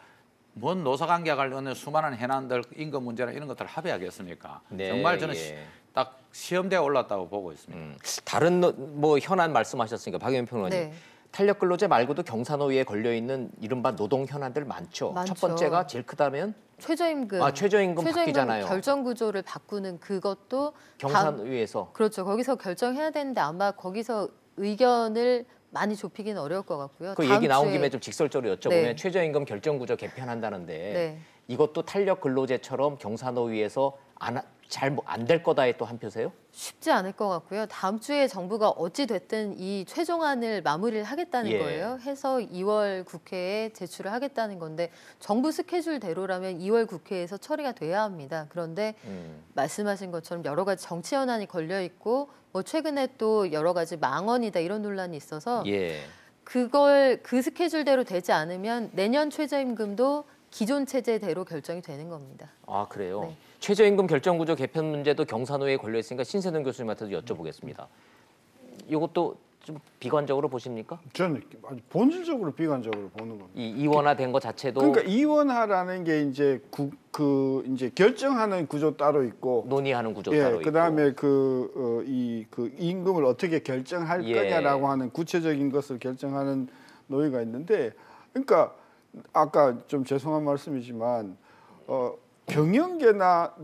뭔 노사관계와 관련된 수많은 해난들 임금 문제나 이런 것들을 합의하겠습니까? 정말 저는 딱 시험대에 올랐다고 보고 있습니다. 다른 뭐 현안 말씀하셨으니까 박영민 평론가님. 탄력 근로제 말고도 경사노위에 걸려 있는 이른바 노동 현안들 많죠. 첫 번째가 제일 크다면 최저임금. 최저임금 바뀌잖아요. 결정 구조를 바꾸는 그것도 경사노위에서. 그렇죠. 거기서 결정해야 되는데 아마 거기서 의견을 많이 좁히기는 어려울 것 같고요. 그 얘기 나온 김에 좀 직설적으로 여쭤보면 최저임금 결정구조 개편한다는데 이것도 탄력 근로제처럼 경사노위에서 잘 안 될 거다에 또 한 표세요? 쉽지 않을 것 같고요. 다음 주에 정부가 어찌 됐든 이 최종안을 마무리를 하겠다는 거예요. 해서 2월 국회에 제출을 하겠다는 건데 정부 스케줄대로라면 2월 국회에서 처리가 돼야 합니다. 그런데 말씀하신 것처럼 여러 가지 정치 현안이 걸려 있고 뭐 최근에 또 여러 가지 망언이다 이런 논란이 있어서 그걸 그 스케줄대로 되지 않으면 내년 최저임금도 기존 체제대로 결정이 되는 겁니다. 아, 그래요? 네. 최저임금 결정구조 개편 문제도 경사노위에 걸려 있으니까 신세동 교수님한테도 여쭤보겠습니다. 이것도 좀 비관적으로 보십니까? 저는 아주 본질적으로 비관적으로 보는 겁니다. 이 이원화된 것 자체도 그러니까 이원화라는 게 이제 이제 결정하는 구조 따로 있고 논의하는 구조 따로 있고 그다음에 그 임금을 어떻게 결정할 거냐라고 하는 구체적인 것을 결정하는 노위가 있는데 그러니까 아까 좀 죄송한 말씀이지만 경영계나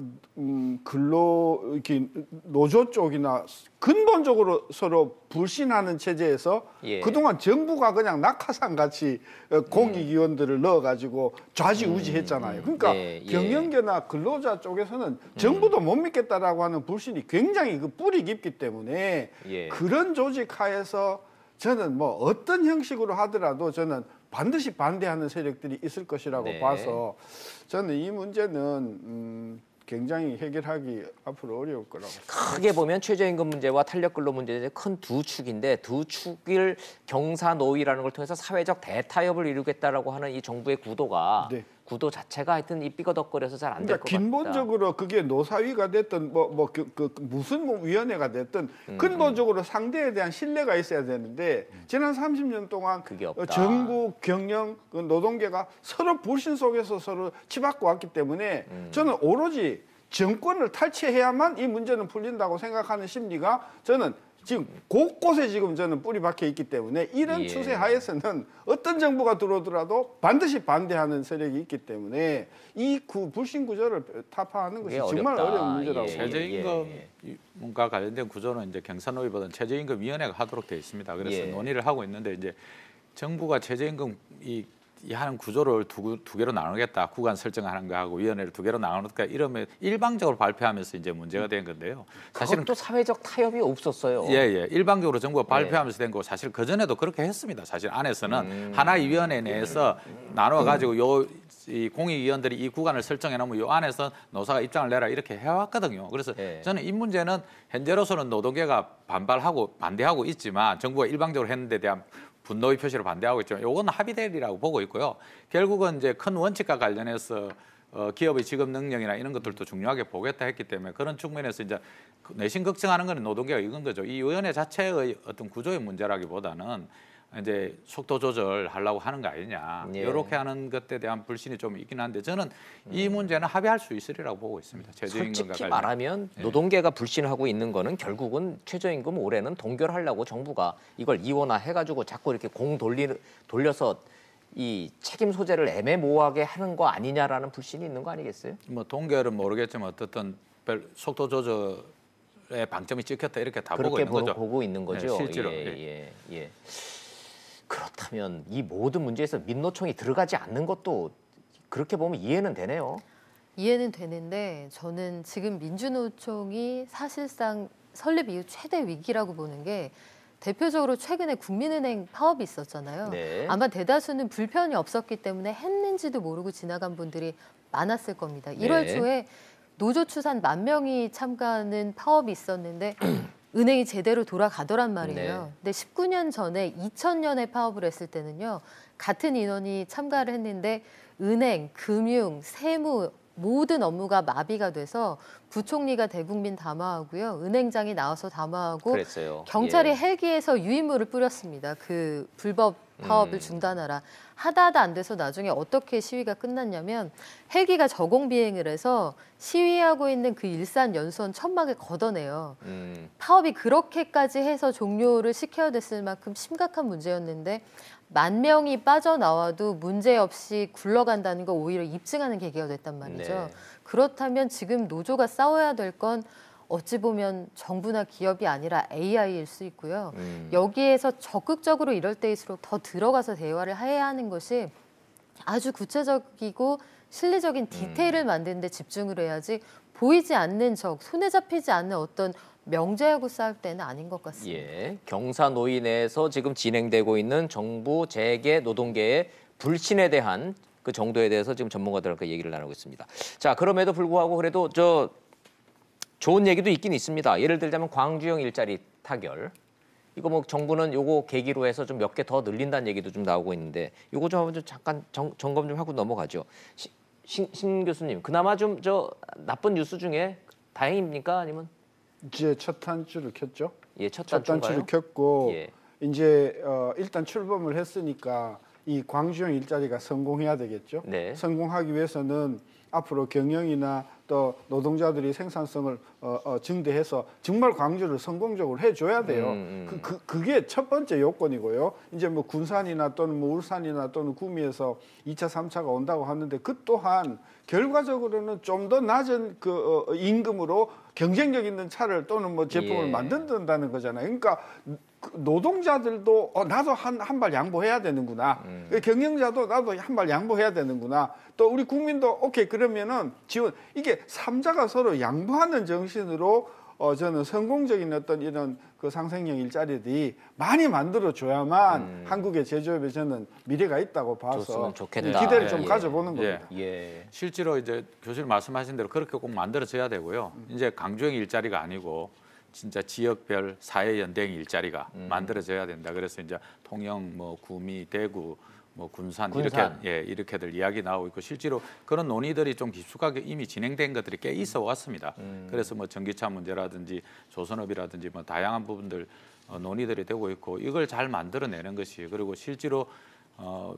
근로 이렇게 노조 쪽이나 근본적으로 서로 불신하는 체제에서 그동안 정부가 그냥 낙하산 같이 공익위원들을 넣어가지고 좌지우지했잖아요. 그러니까 경영계나 근로자 쪽에서는 정부도 못 믿겠다라고 하는 불신이 굉장히 그 뿌리 깊기 때문에 그런 조직 하에서 저는 뭐 어떤 형식으로 하더라도 저는 반드시 반대하는 세력들이 있을 것이라고 봐서 저는 이 문제는 굉장히 해결하기 앞으로 어려울 거라고 크게 보면 최저임금 문제와 탄력근로 문제는 큰 두 축인데 두 축을 경사노위라는 걸 통해서 사회적 대타협을 이루겠다라고 하는 이 정부의 구도가 구도 자체가 하여튼 이 삐거덕거려서 잘 안 될 것 같다. 근본적으로 그게 노사위가 됐든 무슨 위원회가 됐든 근본적으로 상대에 대한 신뢰가 있어야 되는데 지난 30년 동안 정부, 경영, 노동계가 서로 불신 속에서 서로 치받고 왔기 때문에 저는 오로지 정권을 탈취해야만 이 문제는 풀린다고 생각하는 심리가 저는 지금 곳곳에 지금 저는 뿌리 박혀 있기 때문에 이런 추세 하에서는 어떤 정부가 들어오더라도 반드시 반대하는 세력이 있기 때문에 이 불신 구조를 타파하는 것이 정말 어려운 문제라고 최저임금과 관련된 구조는 이제 경사노위보다는 최저임금위원회가 하도록 되어 있습니다. 그래서 논의를 하고 있는데 이제 정부가 최저임금 이 하는 구조를 두 개로 나누겠다. 구간 설정하는 거하고 위원회를 두 개로 나누니까 이러면 일방적으로 발표하면서 이제 문제가 된 건데요. 사실은 또 사회적 타협이 없었어요. 일방적으로 정부가 발표하면서 된 거고 사실 그 전에도 그렇게 했습니다. 사실 안에서는 하나의 위원회 내에서 나눠 가지고 이 공익위원들이 이 구간을 설정해 놓으면 요 안에서 노사가 입장을 내라 이렇게 해왔거든요. 그래서 저는 이 문제는 현재로서는 노동계가 반대하고 있지만 정부가 일방적으로 했는데 대한 분노의 표시로 반대하고 있지만 이건 합의되리라고 보고 있고요. 결국은 이제 큰 원칙과 관련해서 기업의 지급 능력이나 이런 것들도 중요하게 보겠다 했기 때문에 그런 측면에서 이제 내심 걱정하는 건 노동계가 이건 거죠. 이 위원회 자체의 어떤 구조의 문제라기보다는 이제 속도 조절하려고 하는 거 아니냐. 이렇게 하는 것에 대한 불신이 좀 있긴 한데 저는 이 문제는 합의할 수 있으리라고 보고 있습니다. 솔직히 말하면 노동계가 불신하고 있는 거는 결국은 최저임금 올해는 동결하려고 정부가 이걸 이원화 해가지고 자꾸 이렇게 돌려서 이 책임 소재를 애매모호하게 하는 거 아니냐라는 불신이 있는 거 아니겠어요? 뭐 동결은 모르겠지만 어떻든 속도 조절의 방점이 찍혔다 이렇게 다 보고 있는 거죠. 보고 있는 거죠. 실제로. 그렇다면 이 모든 문제에서 민노총이 들어가지 않는 것도 그렇게 보면 이해는 되네요. 이해는 되는데 저는 지금 민주노총이 사실상 설립 이후 최대 위기라고 보는 게 대표적으로 최근에 국민은행 파업이 있었잖아요. 아마 대다수는 불편이 없었기 때문에 했는지도 모르고 지나간 분들이 많았을 겁니다. 1월 초에 노조 추산 10,000명이 참가하는 파업이 있었는데 은행이 제대로 돌아가더란 말이에요. 근데 19년 전에 2000년에 파업을 했을 때는요. 같은 인원이 참가를 했는데 은행, 금융, 세무 모든 업무가 마비가 돼서 부총리가 대국민 담화하고요. 은행장이 나와서 담화하고 그랬어요. 경찰이 헬기에서 유인물을 뿌렸습니다. 그 불법 파업을 중단하라. 하다 안 돼서 나중에 어떻게 시위가 끝났냐면 헬기가 저공 비행을 해서 시위하고 있는 그 일산 연수원 천막에 걷어내요. 파업이 그렇게까지 해서 종료를 시켜야 됐을 만큼 심각한 문제였는데 10,000명이 빠져나와도 문제없이 굴러간다는 거 오히려 입증하는 계기가 됐단 말이죠. 그렇다면 지금 노조가 싸워야 될 건 어찌 보면 정부나 기업이 아니라 AI일 수 있고요. 여기에서 적극적으로 이럴 때일수록 더 들어가서 대화를 해야 하는 것이 아주 구체적이고 실리적인 디테일을 만드는 데 집중을 해야지 보이지 않는 적, 손에 잡히지 않는 어떤 명제하고 싸울 때는 아닌 것 같습니다. 예, 경사노위 내에서 지금 진행되고 있는 정부, 재계, 노동계의 불신에 대한 그 정도에 대해서 지금 전문가들과 얘기를 나누고 있습니다. 자, 그럼에도 불구하고 그래도 좋은 얘기도 있긴 있습니다. 예를 들자면 광주형 일자리 타결. 이거 뭐 정부는 요거 계기로 해서 좀 몇 개 더 늘린다는 얘기도 좀 나오고 있는데 요거 좀 한번 잠깐 점검 좀 하고 넘어가죠. 신 교수님, 그나마 좀 나쁜 뉴스 중에 다행입니까? 아니면 이제 첫 단추를 켰죠. 예, 첫 단추를 켰고 예. 이제 일단 출범을 했으니까 이 광주형 일자리가 성공해야 되겠죠. 네. 성공하기 위해서는 앞으로 경영이나 또 노동자들이 생산성을 증대해서 정말 광주를 성공적으로 해줘야 돼요. 그게 첫 번째 요건이고요. 이제 뭐 군산이나 또는 뭐 울산이나 또는 구미에서 2차, 3차가 온다고 하는데 그 또한 결과적으로는 좀 더 낮은 그 임금으로 경쟁력 있는 차를 또는 뭐 제품을 예. 만든다는 거잖아요. 그러니까 노동자들도 나도 한 발 양보해야 되는구나. 경영자도 나도 한 발 양보해야 되는구나. 또 우리 국민도 오케이 그러면은 지원 이게 삼자가 서로 양보하는 정신으로 저는 성공적인 어떤 이런 그 상생형 일자리들이 많이 만들어줘야만 한국의 제조업에 저는 미래가 있다고 봐서 좋겠다. 기대를 좀 예. 가져보는 예. 겁니다. 예. 실제로 이제 교수님 말씀하신 대로 그렇게 꼭 만들어져야 되고요. 이제 강주형 일자리가 아니고 진짜 지역별 사회연대형 일자리가 만들어져야 된다. 그래서 이제 통영, 뭐 구미, 대구, 뭐 군산. 이렇게들 이야기 나오고 있고 실제로 그런 논의들이 좀 깊숙하게 이미 진행된 것들이 꽤 있어 왔습니다. 그래서 뭐 전기차 문제라든지 조선업이라든지 뭐 다양한 부분들 논의들이 되고 있고 이걸 잘 만들어내는 것이 그리고 실제로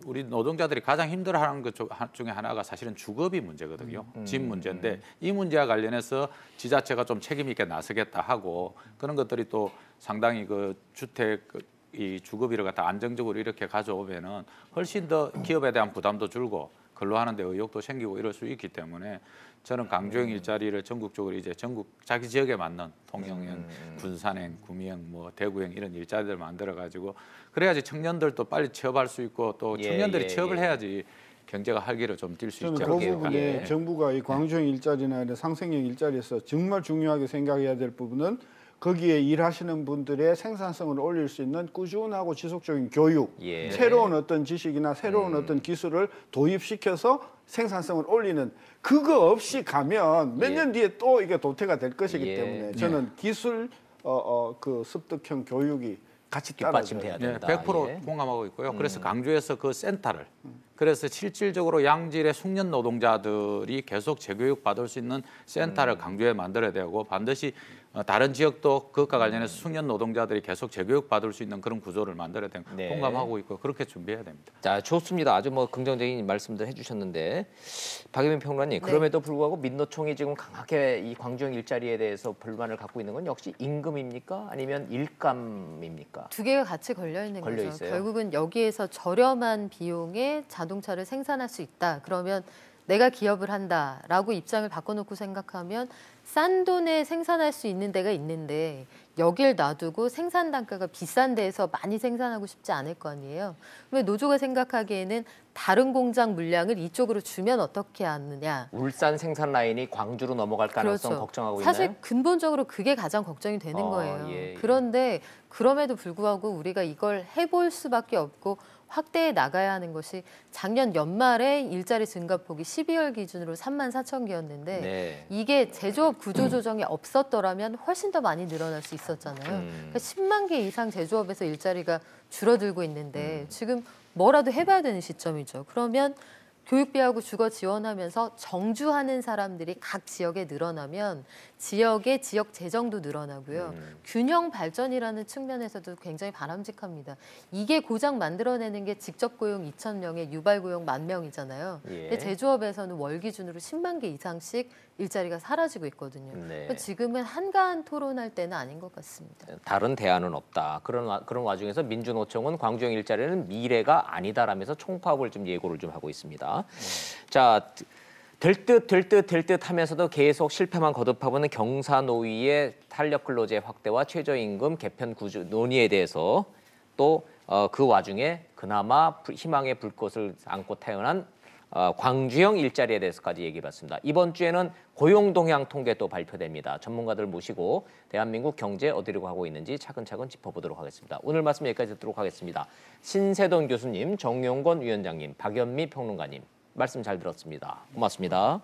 우리 노동자들이 가장 힘들어하는 것 중에 하나가 사실은 주거비 문제거든요. 집 문제인데 이 문제와 관련해서 지자체가 좀 책임 있게 나서겠다 하고 그런 것들이 또 상당히 그 주택 이 주거비를 갖다 안정적으로 이렇게 가져오면은 훨씬 더 기업에 대한 부담도 줄고 근로하는 데 의욕도 생기고 이럴 수 있기 때문에 저는 강주형 일자리를 전국적으로 이제 전국 자기 지역에 맞는 통영형, 군산형, 구미형, 뭐 대구형 이런 일자리들 만들어 가지고 그래야지 청년들도 빨리 취업할 수 있고 또 청년들이 취업을 해야지 경제가 활기를 좀 띨 수 있죠. 저는 그 부분에 정부가 이 광주형 일자리나 이런 상생형 일자리에서 정말 중요하게 생각해야 될 부분은 거기에 일하시는 분들의 생산성을 올릴 수 있는 꾸준하고 지속적인 교육, 새로운 어떤 지식이나 새로운 어떤 기술을 도입시켜서 생산성을 올리는 그거 없이 가면 몇 년 뒤에 또 이게 도태가 될 것이기 때문에 저는 기술 그 습득형 교육이 같이 뒷받침돼야 된다. 100% 공감하고 있고요. 그래서 강주에서 그 센터를 그래서 실질적으로 양질의 숙련 노동자들이 계속 재교육 받을 수 있는 센터를 강주에 만들어야 되고 반드시 다른 지역도 그것과 관련해서 숙련 노동자들이 계속 재교육 받을 수 있는 그런 구조를 만들어야 되는 공감하고 있고 그렇게 준비해야 됩니다. 자, 좋습니다. 아주 뭐 긍정적인 말씀들 해주셨는데 박예민 평론가님 그럼에도 불구하고 민노총이 지금 강하게 이 광주형 일자리에 대해서 불만을 갖고 있는 건 역시 임금입니까? 아니면 일감입니까? 두 개가 같이 걸려 있는 걸려 거죠. 있어요? 결국은 여기에서 저렴한 비용에 자동차를 생산할 수 있다. 그러면 내가 기업을 한다라고 입장을 바꿔놓고 생각하면 싼 돈에 생산할 수 있는 데가 있는데 여길 놔두고 생산 단가가 비싼 데에서 많이 생산하고 싶지 않을 거 아니에요. 왜 노조가 생각하기에는 다른 공장 물량을 이쪽으로 주면 어떻게 하느냐. 울산 생산 라인이 광주로 넘어갈 가능성 그렇죠. 걱정하고 사실 있나요? 근본적으로 그게 가장 걱정이 되는 거예요. 예. 그런데 그럼에도 불구하고 우리가 이걸 해볼 수밖에 없고 확대해 나가야 하는 것이 작년 연말에 일자리 증가폭이 12월 기준으로 34,000개였는데 이게 제조업 구조 조정이 없었더라면 훨씬 더 많이 늘어날 수 있었잖아요. 그러니까 10만 개 이상 제조업에서 일자리가 줄어들고 있는데 지금 뭐라도 해봐야 되는 시점이죠. 그러면 교육비하고 주거 지원하면서 정주하는 사람들이 각 지역에 늘어나면 지역의 지역 재정도 늘어나고요. 균형 발전이라는 측면에서도 굉장히 바람직합니다. 이게 고장 만들어내는 게 직접 고용 2,000명에 유발 고용 10,000명이잖아요. 근데 제조업에서는 월 기준으로 10만 개 이상씩 일자리가 사라지고 있거든요. 지금은 한가한 토론할 때는 아닌 것 같습니다. 다른 대안은 없다. 그런 와중에서 민주노총은 광주형 일자리는 미래가 아니다라면서 총파업을 좀 예고를 좀 하고 있습니다. 자, 될 듯 하면서도 계속 실패만 거듭하고 있는 경사노위의 탄력근로제 확대와 최저임금 개편 구조 논의에 대해서 또 그 와중에 그나마 희망의 불꽃을 안고 태어난 광주형 일자리에 대해서까지 얘기해봤습니다. 이번 주에는 고용 동향 통계 또 발표됩니다. 전문가들 모시고 대한민국 경제 어디로 가고 있는지 차근차근 짚어보도록 하겠습니다. 오늘 말씀 여기까지 듣도록 하겠습니다. 신세돈 교수님, 정용건 위원장님, 박연미 평론가님 말씀 잘 들었습니다. 고맙습니다.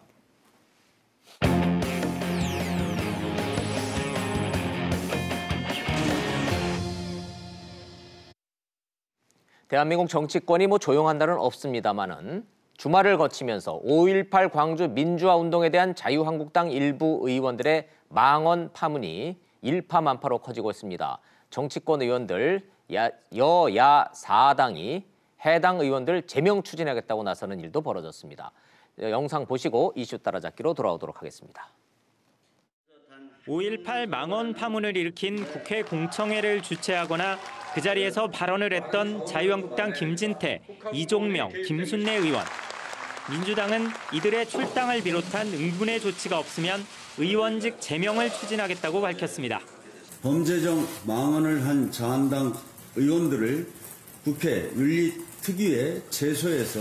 대한민국 정치권이 조용한 날은 없습니다만은 주말을 거치면서 5.18 광주 민주화 운동에 대한 자유한국당 일부 의원들의 망언 파문이 일파만파로 커지고 있습니다. 정치권 의원들, 여야 4당이 해당 의원들 제명 추진하겠다고 나서는 일도 벌어졌습니다. 영상 보시고 이슈 따라잡기로 돌아오도록 하겠습니다. 5.18 망언 파문을 일으킨 국회 공청회를 주최하거나 그 자리에서 발언을 했던 자유한국당 김진태, 이종명, 김순례 의원. 민주당은 이들의 출당을 비롯한 응분의 조치가 없으면 의원직 제명을 추진하겠다고 밝혔습니다. 범죄적 망언을 한 자한당 의원들을 국회 윤리특위에 제소해서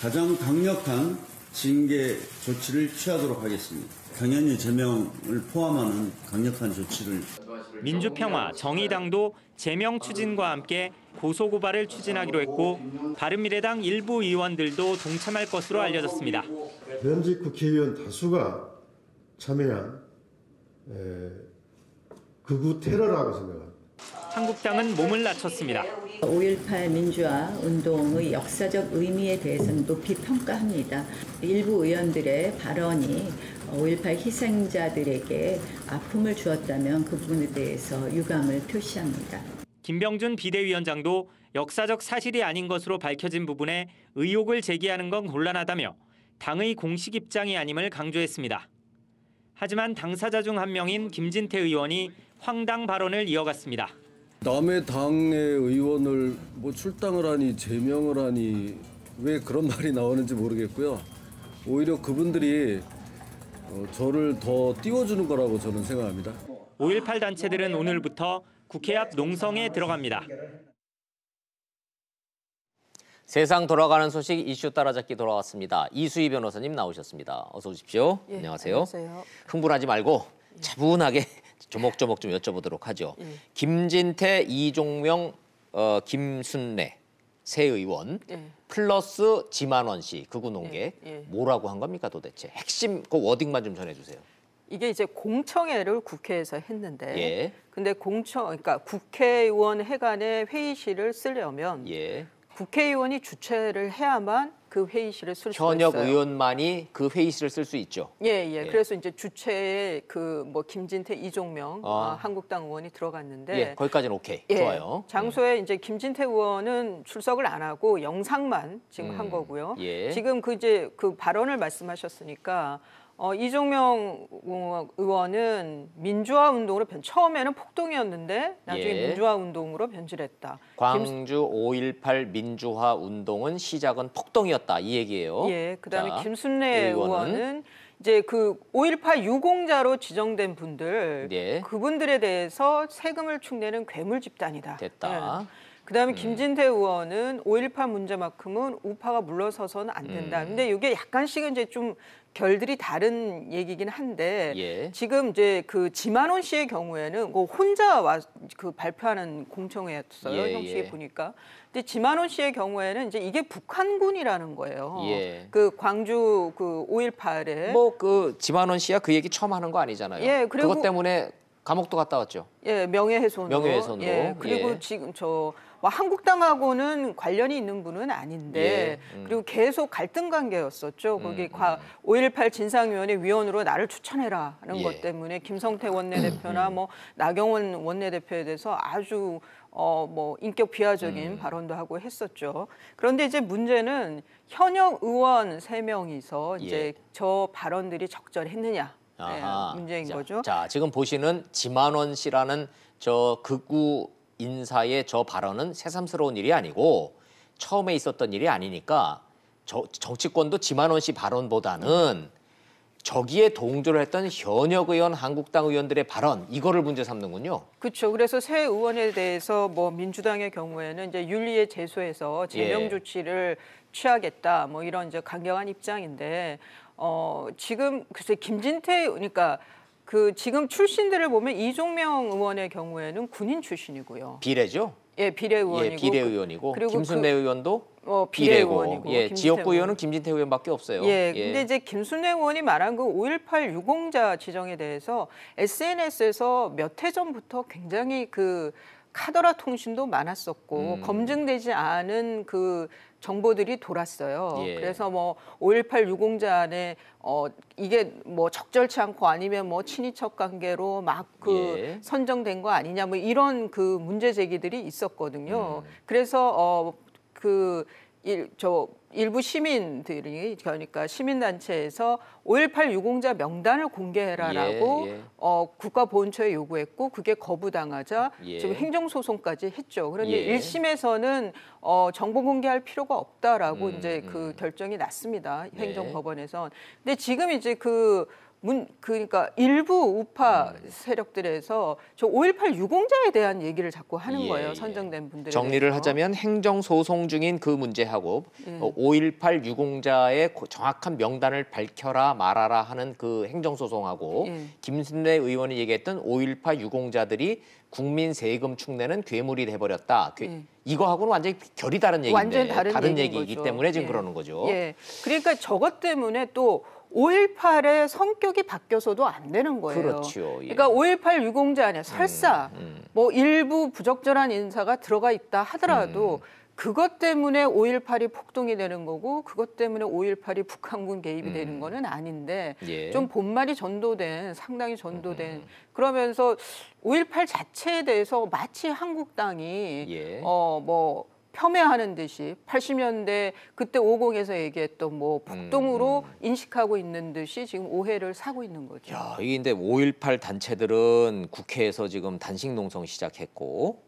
가장 강력한 징계 조치를 취하도록 하겠습니다. 당연히 제명을 포함하는 강력한 조치를. 민주평화, 정의당도 제명 추진과 함께 고소고발을 추진하기로 했고 바른미래당 일부 의원들도 동참할 것으로 알려졌습니다. 현직 국회의원 다수가 참여한 극우 테러라고 생각합니다. 한국당은 몸을 낮췄습니다. 5.18 민주화 운동의 역사적 의미에 대해서는 높이 평가합니다. 일부 의원들의 발언이 5.18 희생자들에게 아픔을 주었다면 그 부분에 대해서 유감을 표시합니다. 김병준 비대위원장도 역사적 사실이 아닌 것으로 밝혀진 부분에 의혹을 제기하는 건 곤란하다며 당의 공식 입장이 아님을 강조했습니다. 하지만 당사자 중 한 명인 김진태 의원이 황당 발언을 이어갔습니다. 남의 당의 의원을 출당을 하니 제명을 하니 왜 그런 말이 나오는지 모르겠고요. 오히려 그분들이 저를 더 띄워주는 거라고 저는 생각합니다. 5.18 단체들은 오늘부터 국회 앞 농성에 들어갑니다. 세상 돌아가는 소식 이슈 따라잡기 돌아왔습니다. 이수희 변호사님 나오셨습니다. 어서 오십시오. 예, 안녕하세요. 안녕하세요. 흥분하지 말고 차분하게 조목조목 좀 여쭤보도록 하죠. 김진태, 이종명, 김순례 세 의원 플러스 지만원 씨 극우 농계 뭐라고 한 겁니까 도대체? 핵심 그 워딩만 좀 전해주세요. 이게 이제 공청회를 국회에서 했는데, 근데 그러니까 국회의원 회관의 회의실을 쓰려면 국회의원이 주최를 해야만 그 회의실을 쓸 수가 있어요. 현역 의원만이 그 회의실을 쓸 수 있죠. 그래서 이제 주최에 김진태, 이종명 한국당 의원이 들어갔는데, 거기까지는 오케이. 좋아요. 장소에 이제 김진태 의원은 출석을 안 하고 영상만 지금 한 거고요. 지금 그 발언을 말씀하셨으니까. 이종명 의원은 민주화 운동으로 처음에는 폭동이었는데 나중에 민주화 운동으로 변질했다. 광주 5.18 민주화 운동은 시작은 폭동이었다 이 얘기예요. 그다음에 김순례 의원은 이제 그 5.18 유공자로 지정된 분들 그분들에 대해서 세금을 축내는 괴물 집단이다. 됐다. 그다음에 김진태 의원은 5.18 문제만큼은 우파가 물러서서는 안 된다. 근데 이게 약간씩은 이제 좀 결들이 다른 얘기긴 한데 지금 이제 그 지만원 씨의 경우에는 혼자 발표하는 공청회였어요. 형식에 보니까. 근데 지만원 씨의 경우에는 이제 이게 북한군이라는 거예요. 그 광주 그 5.18에 그 지만원 씨야 그 얘기 처음 하는 거 아니잖아요. 그리고 그것 때문에 감옥도 갔다 왔죠. 명예훼손으로. 그리고 지금 한국당하고는 관련이 있는 분은 아닌데 그리고 계속 갈등 관계였었죠. 거기 5.18 진상위원회 위원으로 나를 추천해라는 것 때문에 김성태 원내대표나 나경원 원내대표에 대해서 아주 인격 비하적인 발언도 하고 했었죠. 그런데 이제 문제는 현역 의원 3명이서 이제 저 발언들이 적절했느냐. 문제인 거죠. 자, 지금 보시는 지만원 씨라는 저 극우 인사의 저 발언은 새삼스러운 일이 아니고 처음에 있었던 일이 아니니까 정치권도 지만원 씨 발언보다는 저기에 동조를 했던 현역 의원, 한국당 의원들의 발언 이거를 문제 삼는군요. 그렇죠. 그래서 새 의원에 대해서 뭐 민주당의 경우에는 이제 윤리에 제소해서 제명 조치를 취하겠다 뭐 이런 이제 강경한 입장인데 지금 글쎄 김진태 그러니까 그 지금 출신들을 보면 이종명 의원의 경우에는 군인 출신이고요. 비례죠? 예, 비례 의원이고. 예, 비례 의원이고 그리고 김순례 의원도 비례 비례고. 의원이고. 예, 지역구 의원은 김진태 의원밖에 없어요. 예, 근데 이제 김순례 의원이 말한 그 5.18 유공자 지정에 대해서 SNS에서 몇 해 전부터 굉장히 그 카더라 통신도 많았었고 검증되지 않은 그 정보들이 돌았어요. 예. 그래서 뭐 5.18 유공자 안에 이게 뭐 적절치 않고 아니면 뭐 친인척 관계로 막 그 선정된 거 아니냐 뭐 이런 그 문제 제기들이 있었거든요. 그래서 일부 시민들이 그러니까 시민단체에서 5.18 유공자 명단을 공개해라라고 국가보훈처에 요구했고 그게 거부당하자 지금 행정소송까지 했죠. 그런데 1심에서는 정보 공개할 필요가 없다라고 이제 그 결정이 났습니다. 행정법원에선. 근데 지금 이제 그러니까 일부 우파 세력들에서 저 5.18 유공자에 대한 얘기를 자꾸 하는 거예요. 선정된 분들에 정리를 대해서. 하자면 행정소송 중인 그 문제하고 5.18 유공자의 정확한 명단을 밝혀라 말아라 하는 그 행정소송하고 김순례 의원이 얘기했던 5.18 유공자들이 국민 세금 축내는 괴물이 돼버렸다. 이거하고는 완전히 결이 다른 얘기인데 완전 다른 얘기이기 거죠. 때문에 지금 그러는 거죠. 예. 그러니까 저것 때문에 또 5.18의 성격이 바뀌어서도 안 되는 거예요. 그렇죠. 그러니까 5.18 유공자 안에 설사 뭐 일부 부적절한 인사가 들어가 있다 하더라도 그것 때문에 5.18이 폭동이 되는 거고 그것 때문에 5.18이 북한군 개입이 되는 거는 아닌데 좀 본말이 상당히 전도된 그러면서 5.18 자체에 대해서 마치 한국당이 뭐 폄훼하는 듯이 80년대 그때 50에서 얘기했던 뭐 폭동으로 인식하고 있는 듯이 지금 오해를 사고 있는 거죠. 야, 이게 근데 5.18 단체들은 국회에서 지금 단식 농성 시작했고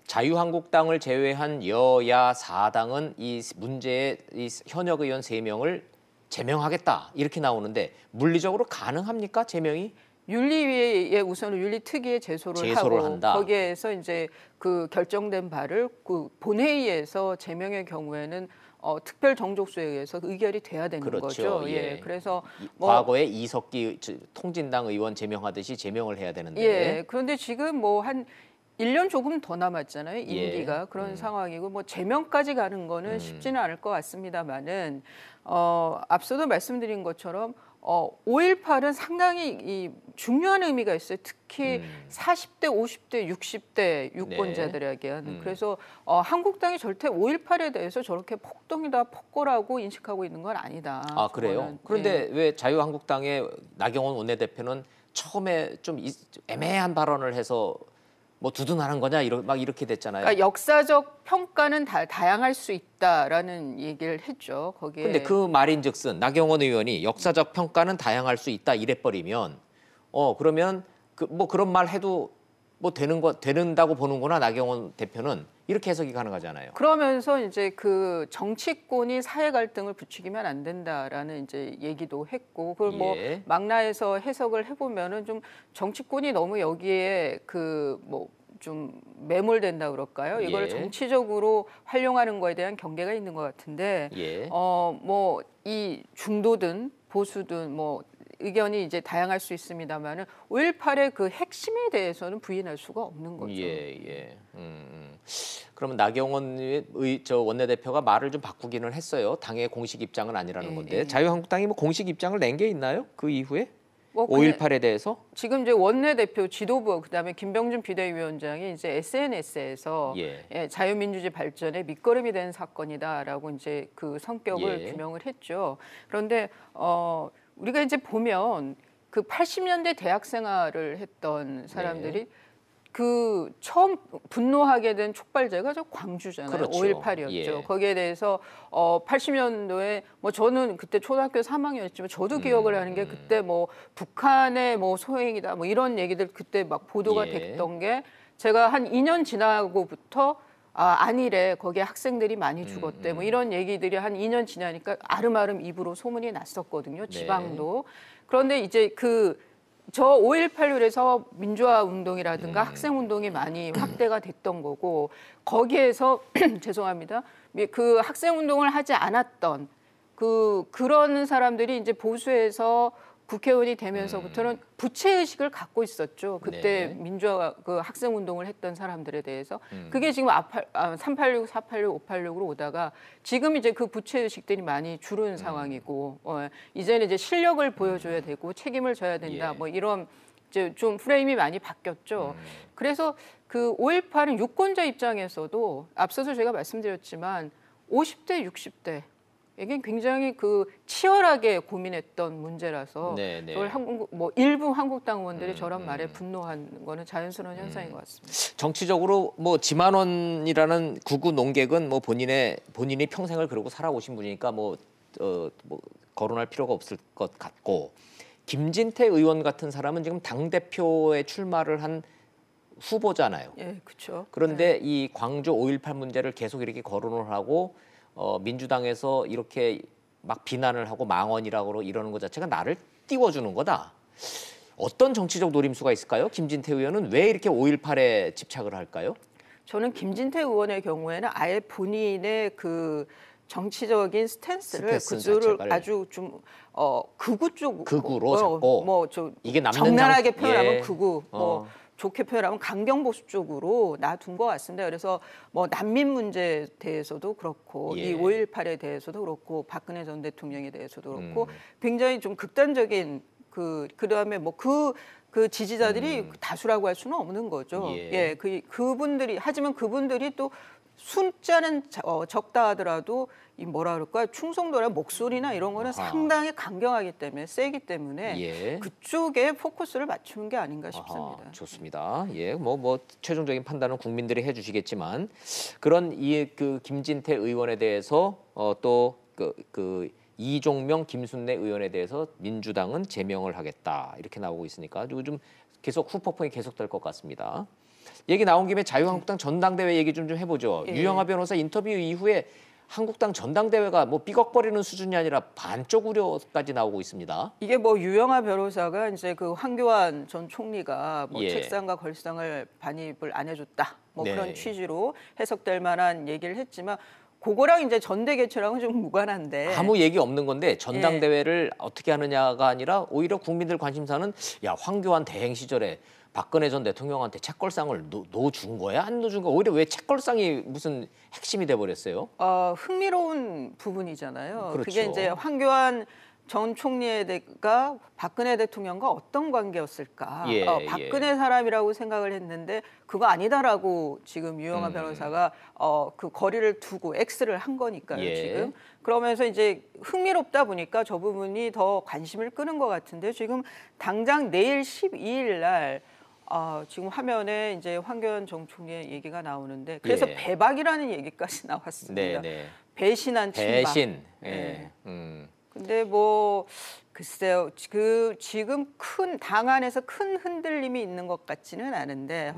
자유한국당을 제외한 여야 4당은 이 문제의 이 현역 의원 3명을 제명하겠다 이렇게 나오는데 물리적으로 가능합니까? 제명이? 윤리위에 우선은 윤리특위에 제소를 하고 한다. 거기에서 이제 그 결정된 바를 그 본회의에서 제명의 경우에는 특별 정족수에 의해서 의결이 돼야 되는 거죠. 예. 그래서 과거에 이석기 통진당 의원 제명하듯이 제명을 해야 되는데. 예. 그런데 지금 뭐 한 1년 조금 더 남았잖아요. 임기가 그런 상황이고 뭐 제명까지 가는 거는 쉽지는 않을 것 같습니다만은 앞서도 말씀드린 것처럼 5.18은 상당히 중요한 의미가 있어요. 특히 40대, 50대, 60대 유권자들에게는. 그래서 한국당이 절대 5.18에 대해서 저렇게 폭동이다, 폭거라고 인식하고 있는 건 아니다. 아, 그래요? 그런데 왜 자유한국당의 나경원 원내대표는 처음에 좀 애매한 발언을 해서 뭐 두둔하는 거냐 막 이렇게 됐잖아요. 그러니까 역사적 평가는 다양할 수 있다라는 얘기를 했죠. 거기에. 근데 그 말인즉슨 나경원 의원이 역사적 평가는 다양할 수 있다 이래버리면 그러면 뭐 그런 말 해도 뭐 되는다고 보는구나 나경원 대표는 이렇게 해석이 가능하잖아요. 그러면서 이제 그 정치권이 사회 갈등을 부추기면 안 된다라는 이제 얘기도 했고 그걸 뭐 망라해서 해석을 해보면은 좀 정치권이 너무 여기에 그 뭐 좀 매몰된다 그럴까요? 이걸 정치적으로 활용하는 거에 대한 경계가 있는 것 같은데 뭐 이 중도든 보수든 뭐 의견이 이제 다양할 수 있습니다만은 5.18의 그 핵심에 대해서는 부인할 수가 없는 거죠. 그러면 나경원 원내대표가 말을 좀 바꾸기는 했어요. 당의 공식 입장은 아니라는 건데 자유한국당이 뭐 공식 입장을 낸 게 있나요? 그 이후에 5.18에 대해서? 지금 이제 원내대표 지도부 그다음에 김병준 비대위원장이 이제 SNS에서 자유민주주의 발전에 밑거름이 된 사건이다라고 이제 그 성격을 규명을 했죠. 그런데 우리가 이제 보면 그 80년대 대학 생활을 했던 사람들이 그 처음 분노하게 된 촉발제가 저 광주잖아요. 그렇죠. 5.18이었죠. 거기에 대해서 80년도에 뭐 저는 그때 초등학교 3학년이었지만 저도 기억을 하는 게 그때 뭐 북한의 뭐 소행이다 뭐 이런 얘기들 그때 막 보도가 됐던 게 제가 한 2년 지나고부터 아니래 거기에 학생들이 많이 죽었대 뭐 이런 얘기들이 한 2년 지나니까 아름아름 입으로 소문이 났었거든요. 지방도. 그런데 이제 저 5.18률에서 민주화 운동이라든가 학생 운동이 많이 확대가 됐던 거고 거기에서 죄송합니다. 그 학생 운동을 하지 않았던 그런 사람들이 이제 보수에서 국회의원이 되면서부터는 부채의식을 갖고 있었죠. 그때 민주화 학생 운동을 했던 사람들에 대해서. 그게 지금 386, 486, 586으로 오다가 지금 이제 그 부채의식들이 많이 줄은 상황이고 이제는 이제 실력을 보여줘야 되고 책임을 져야 된다. 뭐 이런 이제 좀 프레임이 많이 바뀌었죠. 그래서 그 5.18은 유권자 입장에서도 앞서서 제가 말씀드렸지만 50대, 60대 이게 굉장히 치열하게 고민했던 문제라서 일부 한국당 의원들이 저런 말에 분노한 거는 자연스러운 현상인 것 같습니다. 정치적으로 뭐 지만원이라는 구구 농객은 뭐 본인이 평생을 그러고 살아오신 분이니까 뭐 거론할 필요가 없을 것 같고 김진태 의원 같은 사람은 지금 당 대표에 출마를 한 후보잖아요. 예, 그렇죠. 그런데 이 광주 5.18 문제를 계속 이렇게 거론을 하고 민주당에서 이렇게 막 비난을 하고 망언이라고 이러는 것 자체가 나를 띄워주는 거다. 어떤 정치적 노림수가 있을까요? 김진태 의원은 왜 이렇게 5.18에 집착을 할까요? 저는 김진태 의원의 경우에는 아예 본인의 그 정치적인 스탠스를 아주 좀 극우로 잡고 이게 남는 적나라하게 표현하면 극우 좋게 표현하면 강경보수 쪽으로 놔둔 것 같습니다. 그래서 뭐 난민 문제에 대해서도 그렇고 이 5.18에 대해서도 그렇고 박근혜 전 대통령에 대해서도 그렇고 굉장히 좀 극단적인 그다음에 뭐 그 지지자들이 다수라고 할 수는 없는 거죠. 그분들이 하지만 그분들이 또 숫자는 적다 하더라도 이 뭐라 그럴까 충성도나 목소리나 이런 거는 상당히 강경하기 때문에 세기 때문에 그쪽에 포커스를 맞추는 게 아닌가 싶습니다. 좋습니다. 뭐 최종적인 판단은 국민들이 해주시겠지만 그런 그 김진태 의원에 대해서 또 이종명, 김순례 의원에 대해서 민주당은 제명을 하겠다 이렇게 나오고 있으니까 요즘 계속 후폭풍이 계속될 것 같습니다. 얘기 나온 김에 자유한국당 전당대회 얘기 좀 해보죠. 유영하 변호사 인터뷰 이후에 한국당 전당대회가 뭐 삐걱거리는 수준이 아니라 반쪽 우려까지 나오고 있습니다. 이게 뭐 유영하 변호사가 이제 그 황교안 전 총리가 뭐 책상과 걸상을 반입을 안 해줬다. 뭐 그런 취지로 해석될 만한 얘기를 했지만 그거랑 이제 전대 개최랑은 좀 무관한데 아무 얘기 없는 건데 전당대회를 어떻게 하느냐가 아니라 오히려 국민들 관심사는 황교안 대행 시절에 박근혜 전 대통령한테 책걸상을 넣어준 거야? 안 넣어준 거야? 오히려 왜 책걸상이 무슨 핵심이 돼버렸어요? 흥미로운 부분이잖아요. 그렇죠. 그게 이제 황교안 전 총리가 박근혜 대통령과 어떤 관계였을까? 박근혜 사람이라고 생각을 했는데 그거 아니다라고 지금 유영하 변호사가 그 거리를 두고 X를 한 거니까요. 지금 그러면서 이제 흥미롭다 보니까 저 부분이 더 관심을 끄는 것 같은데 지금 당장 내일 12일 날 지금 화면에 이제 황교안 전 총리의 얘기가 나오는데 그래서 배박이라는 얘기까지 나왔습니다. 배신한 친박. 배신. 근데 뭐 글쎄요, 지금 당 안에서 큰 흔들림이 있는 것 같지는 않은데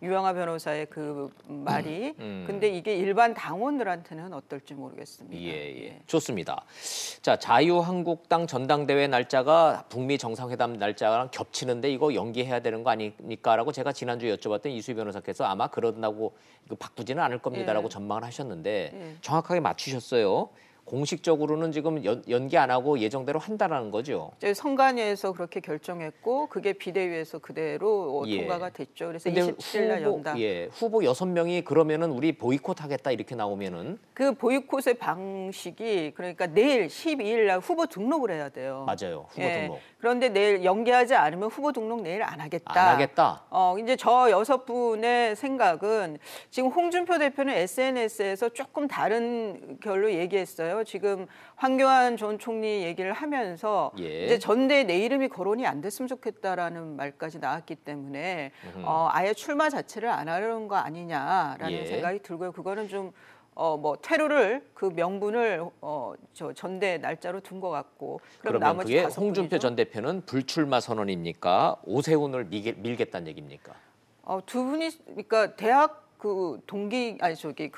유영하 변호사의 그 말이 근데 이게 일반 당원들한테는 어떨지 모르겠습니다. 좋습니다. 자, 자유한국당 전당대회 날짜가 북미 정상회담 날짜랑 겹치는데 이거 연기해야 되는 거 아닙니까라고 제가 지난주에 여쭤봤더니 이수희 변호사께서 아마 그런다고 이거 바꾸지는 않을 겁니다라고 전망을 하셨는데 정확하게 맞추셨어요. 공식적으로는 지금 연기 안 하고 예정대로 한다라는 거죠. 선관위에서 그렇게 결정했고 그게 비대위에서 그대로 통과가 됐죠. 그래서 27일 날 연다. 후보 6명이 그러면은 우리 보이콧하겠다 이렇게 나오면은 그 보이콧의 방식이 그러니까 내일 12일 날 후보 등록을 해야 돼요. 맞아요. 후보 등록. 그런데 내일 연기하지 않으면 후보 등록 내일 안 하겠다. 안 하겠다. 이제 저 6분의 생각은 지금 홍준표 대표는 SNS에서 조금 다른 결로 얘기했어요. 지금 황교안 전 총리 얘기를 하면서 이제 전대에 내 이름이 거론이 안 됐으면 좋겠다라는 말까지 나왔기 때문에 아예 출마 자체를 안 하려는 거 아니냐라는 생각이 들고요. 그거는 좀 뭐 퇴로를 그 명분을 저 전대 날짜로 둔 것 같고 그럼 나머지 그게 홍준표 전 대표는 불출마 선언입니까? 오세훈을 밀겠다는 얘기입니까? 두 분이 그러니까 대학 그 동기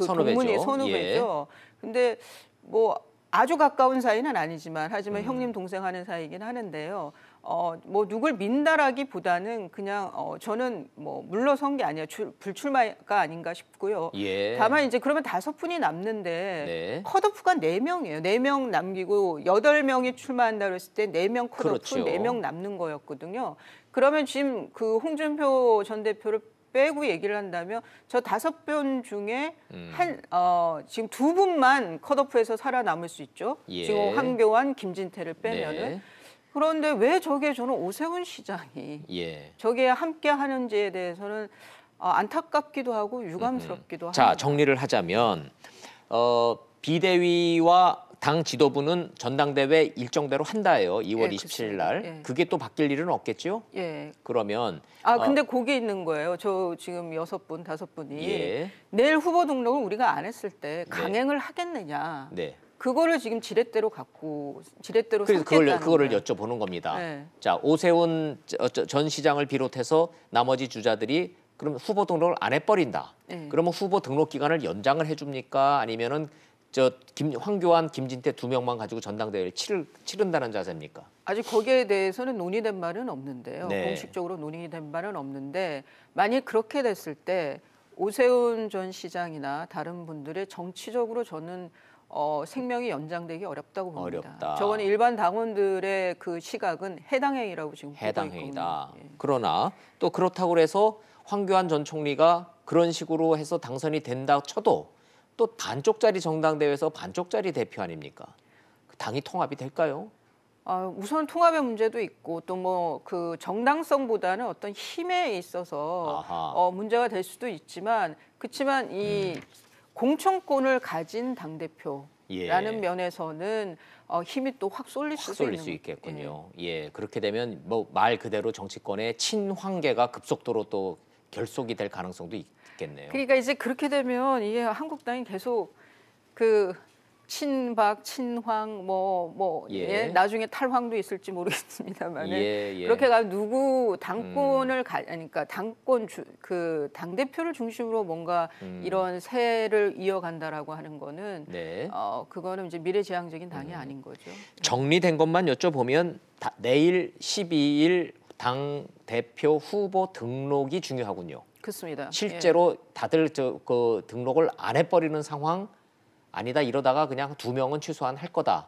동문이 선후배죠. 근데 뭐 아주 가까운 사이는 아니지만 하지만 형님 동생 하는 사이긴 하는데요. 뭐 누굴 민다라기보다는 그냥 저는 뭐 물러선 게 아니라 불출마가 아닌가 싶고요. 예. 다만 이제 그러면 5분이 남는데 네. 컷오프가 4명이에요. 4명 남기고 8명이 출마한다 그랬을 때 4명 컷오프, 그렇죠. 4명 남는 거였거든요. 그러면 지금 그 홍준표 전 대표를 빼고 얘기를 한다면 저 5분 중에 지금 2분만 컷오프에서 살아남을 수 있죠. 예. 지금 황교안, 김진태를 빼면은. 네. 그런데 왜 저게 저는 오세훈 시장이 저게 함께 하는지에 대해서는 안타깝기도 하고 유감스럽기도 합니다. 자, 정리를 하자면 비대위와 당 지도부는 전당대회 일정대로 한다예요. 2월 27일 날. 그게 또 바뀔 일은 없겠죠? 예. 그러면 근데 거기에 있는 거예요. 저 지금 6분, 5분이 내일 후보 등록을 우리가 안 했을 때 강행을 하겠느냐. 네. 그거를 지금 지렛대로 그래서 그거를 여쭤보는 겁니다. 네. 자, 오세훈 전 시장을 비롯해서 나머지 주자들이 그럼 후보 등록을 안 해버린다. 그러면 후보 등록 기간을 연장을 해줍니까? 아니면은 황교안, 김진태 2명만 가지고 전당대회를 치른다는 자세입니까? 아직 거기에 대해서는 논의된 바는 없는데요. 네. 공식적으로 논의된 바는 없는데 만약 그렇게 됐을 때 오세훈 전 시장이나 다른 분들의 정치적으로 저는 생명이 연장되기 어렵다고 봅니다. 어렵다. 저거는 일반 당원들의 그 시각은 해당행위라고 지금 보고 해당행위다. 있거든요. 그러나 또 그렇다고 해서 황교안 전 총리가 그런 식으로 해서 당선이 된다 쳐도 또 반쪽짜리 정당대회에서 반쪽짜리 대표 아닙니까? 당이 통합이 될까요? 우선 통합의 문제도 있고 또 뭐 그 정당성보다는 어떤 힘에 있어서 문제가 될 수도 있지만 그렇지만 이 공천권을 가진 당대표라는 면에서는 힘이 또 확 쏠릴 수 있겠군요. 예, 그렇게 되면 뭐 말 그대로 정치권의 친황계가 급속도로 또 결속이 될 가능성도 있겠네요. 그러니까 이제 그렇게 되면 이게 한국당이 계속 그 친박, 친황 나중에 탈황도 있을지 모르겠습니다만 그렇게 가면 누구 당권을 그러니까 당 대표를 중심으로 뭔가 이런 세를 이어간다라고 하는 거는 그거는 이제 미래지향적인 당이 아닌 거죠. 정리된 것만 여쭤보면 내일 12일 당 대표 후보 등록이 중요하군요. 그렇습니다. 실제로 다들 그 등록을 안 해버리는 상황 아니다 이러다가 그냥 2명은 최소한 할 거다.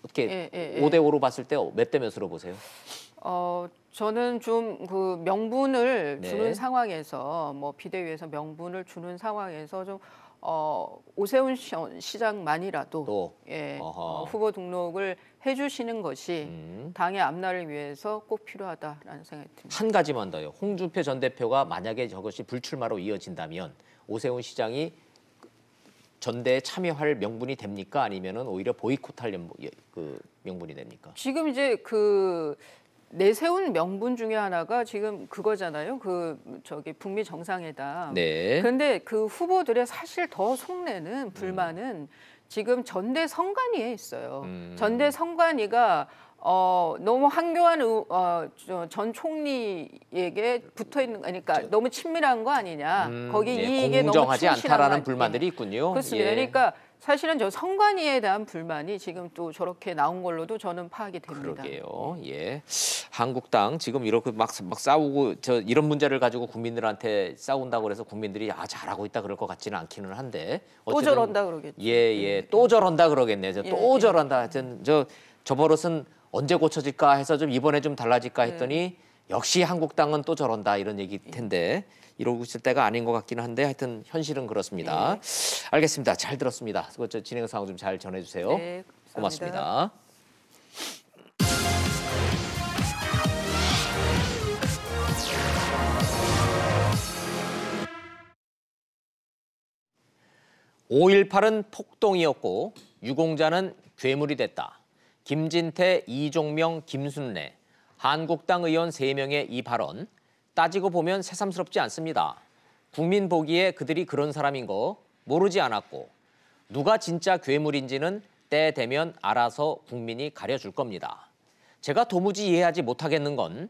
어떻게 5대5로 봤을 때 몇 대 몇으로 보세요? 저는 좀 그 명분을 주는 상황에서 뭐 비대위에서 명분을 주는 상황에서 좀 오세훈 시장만이라도 후보 등록을 해주시는 것이 당의 앞날을 위해서 꼭 필요하다라는 생각이 듭니다. 한 가지만 더요. 홍준표 전 대표가 만약에 저것이 불출마로 이어진다면 오세훈 시장이 전대에 참여할 명분이 됩니까? 아니면은 오히려 보이콧할 그 명분이 됩니까? 지금 이제 그 내세운 명분 중에 하나가 지금 그거잖아요. 북미 정상회담. 그런데 그 후보들의 사실 더 속내는 불만은 지금 전대 선관위에 있어요. 전대 선관위가 너무 황교안 전 총리에게 붙어 있는 그러니까 너무 친밀한 거 아니냐. 거기 이익에 너무 공정하지 않다라는 불만들이 있군요. 그렇습니다. 그러니까 사실은 저 선관위에 대한 불만이 지금 또 저렇게 나온 걸로도 저는 파악이 됩니다. 그러게요. 예. 한국당 지금 이렇게 막 싸우고 이런 문제를 가지고 국민들한테 싸운다고 그래서 국민들이 잘하고 있다 그럴 것 같지는 않기는 한데 또 저런다 그러겠죠. 또 저런다 그러겠네요. 또 저런다. 하여튼 저 버릇은 언제 고쳐질까 해서 좀 이번에 좀 달라질까 했더니 역시 한국당은 또 저런다 이런 얘기일 텐데 이러고 있을 때가 아닌 것 같기는 한데 하여튼 현실은 그렇습니다. 알겠습니다. 잘 들었습니다. 진행 상황 좀 잘 전해주세요. 네, 고맙습니다. (5.18은) 폭동이었고 유공자는 괴물이 됐다. 김진태, 이종명, 김순례, 한국당 의원 3명의 이 발언 따지고 보면 새삼스럽지 않습니다. 국민 보기에 그들이 그런 사람인 거 모르지 않았고 누가 진짜 괴물인지는 때 되면 알아서 국민이 가려줄 겁니다. 제가 도무지 이해하지 못하겠는 건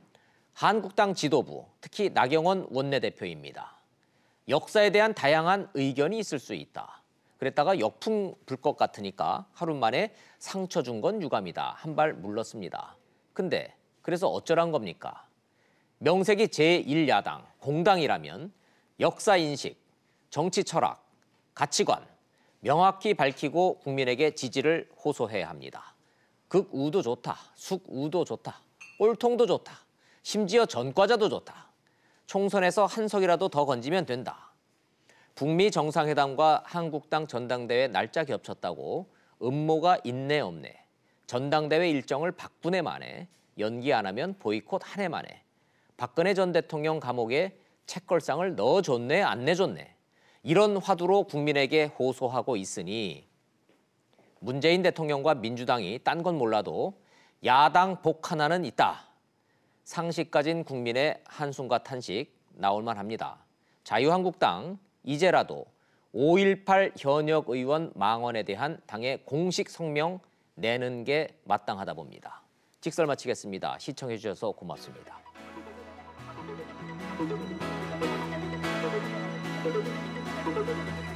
한국당 지도부, 특히 나경원 원내대표입니다. 역사에 대한 다양한 의견이 있을 수 있다. 그랬다가 역풍 불 것 같으니까 하루 만에 상처 준 건 유감이다. 한 발 물렀습니다. 근데 그래서 어쩌란 겁니까? 명색이 제1야당, 공당이라면 역사인식, 정치 철학, 가치관 명확히 밝히고 국민에게 지지를 호소해야 합니다. 극우도 좋다, 숙우도 좋다, 꼴통도 좋다, 심지어 전과자도 좋다. 총선에서 한 석이라도 더 건지면 된다. 북미 정상회담과 한국당 전당대회 날짜 겹쳤다고 음모가 있네 없네. 전당대회 일정을 바꾸네 마네. 연기 안 하면 보이콧 하네 마네. 박근혜 전 대통령 감옥에 책걸상을 넣어줬네 안 내줬네. 이런 화두로 국민에게 호소하고 있으니 문재인 대통령과 민주당이 딴 건 몰라도 야당 복 하나는 있다. 상식 가진 국민의 한숨과 탄식 나올만 합니다. 자유한국당 이제라도 5.18 현역 의원 망언에 대한 당의 공식 성명 내는 게 마땅하다 봅니다. 직설 마치겠습니다. 시청해 주셔서 고맙습니다. Thank you.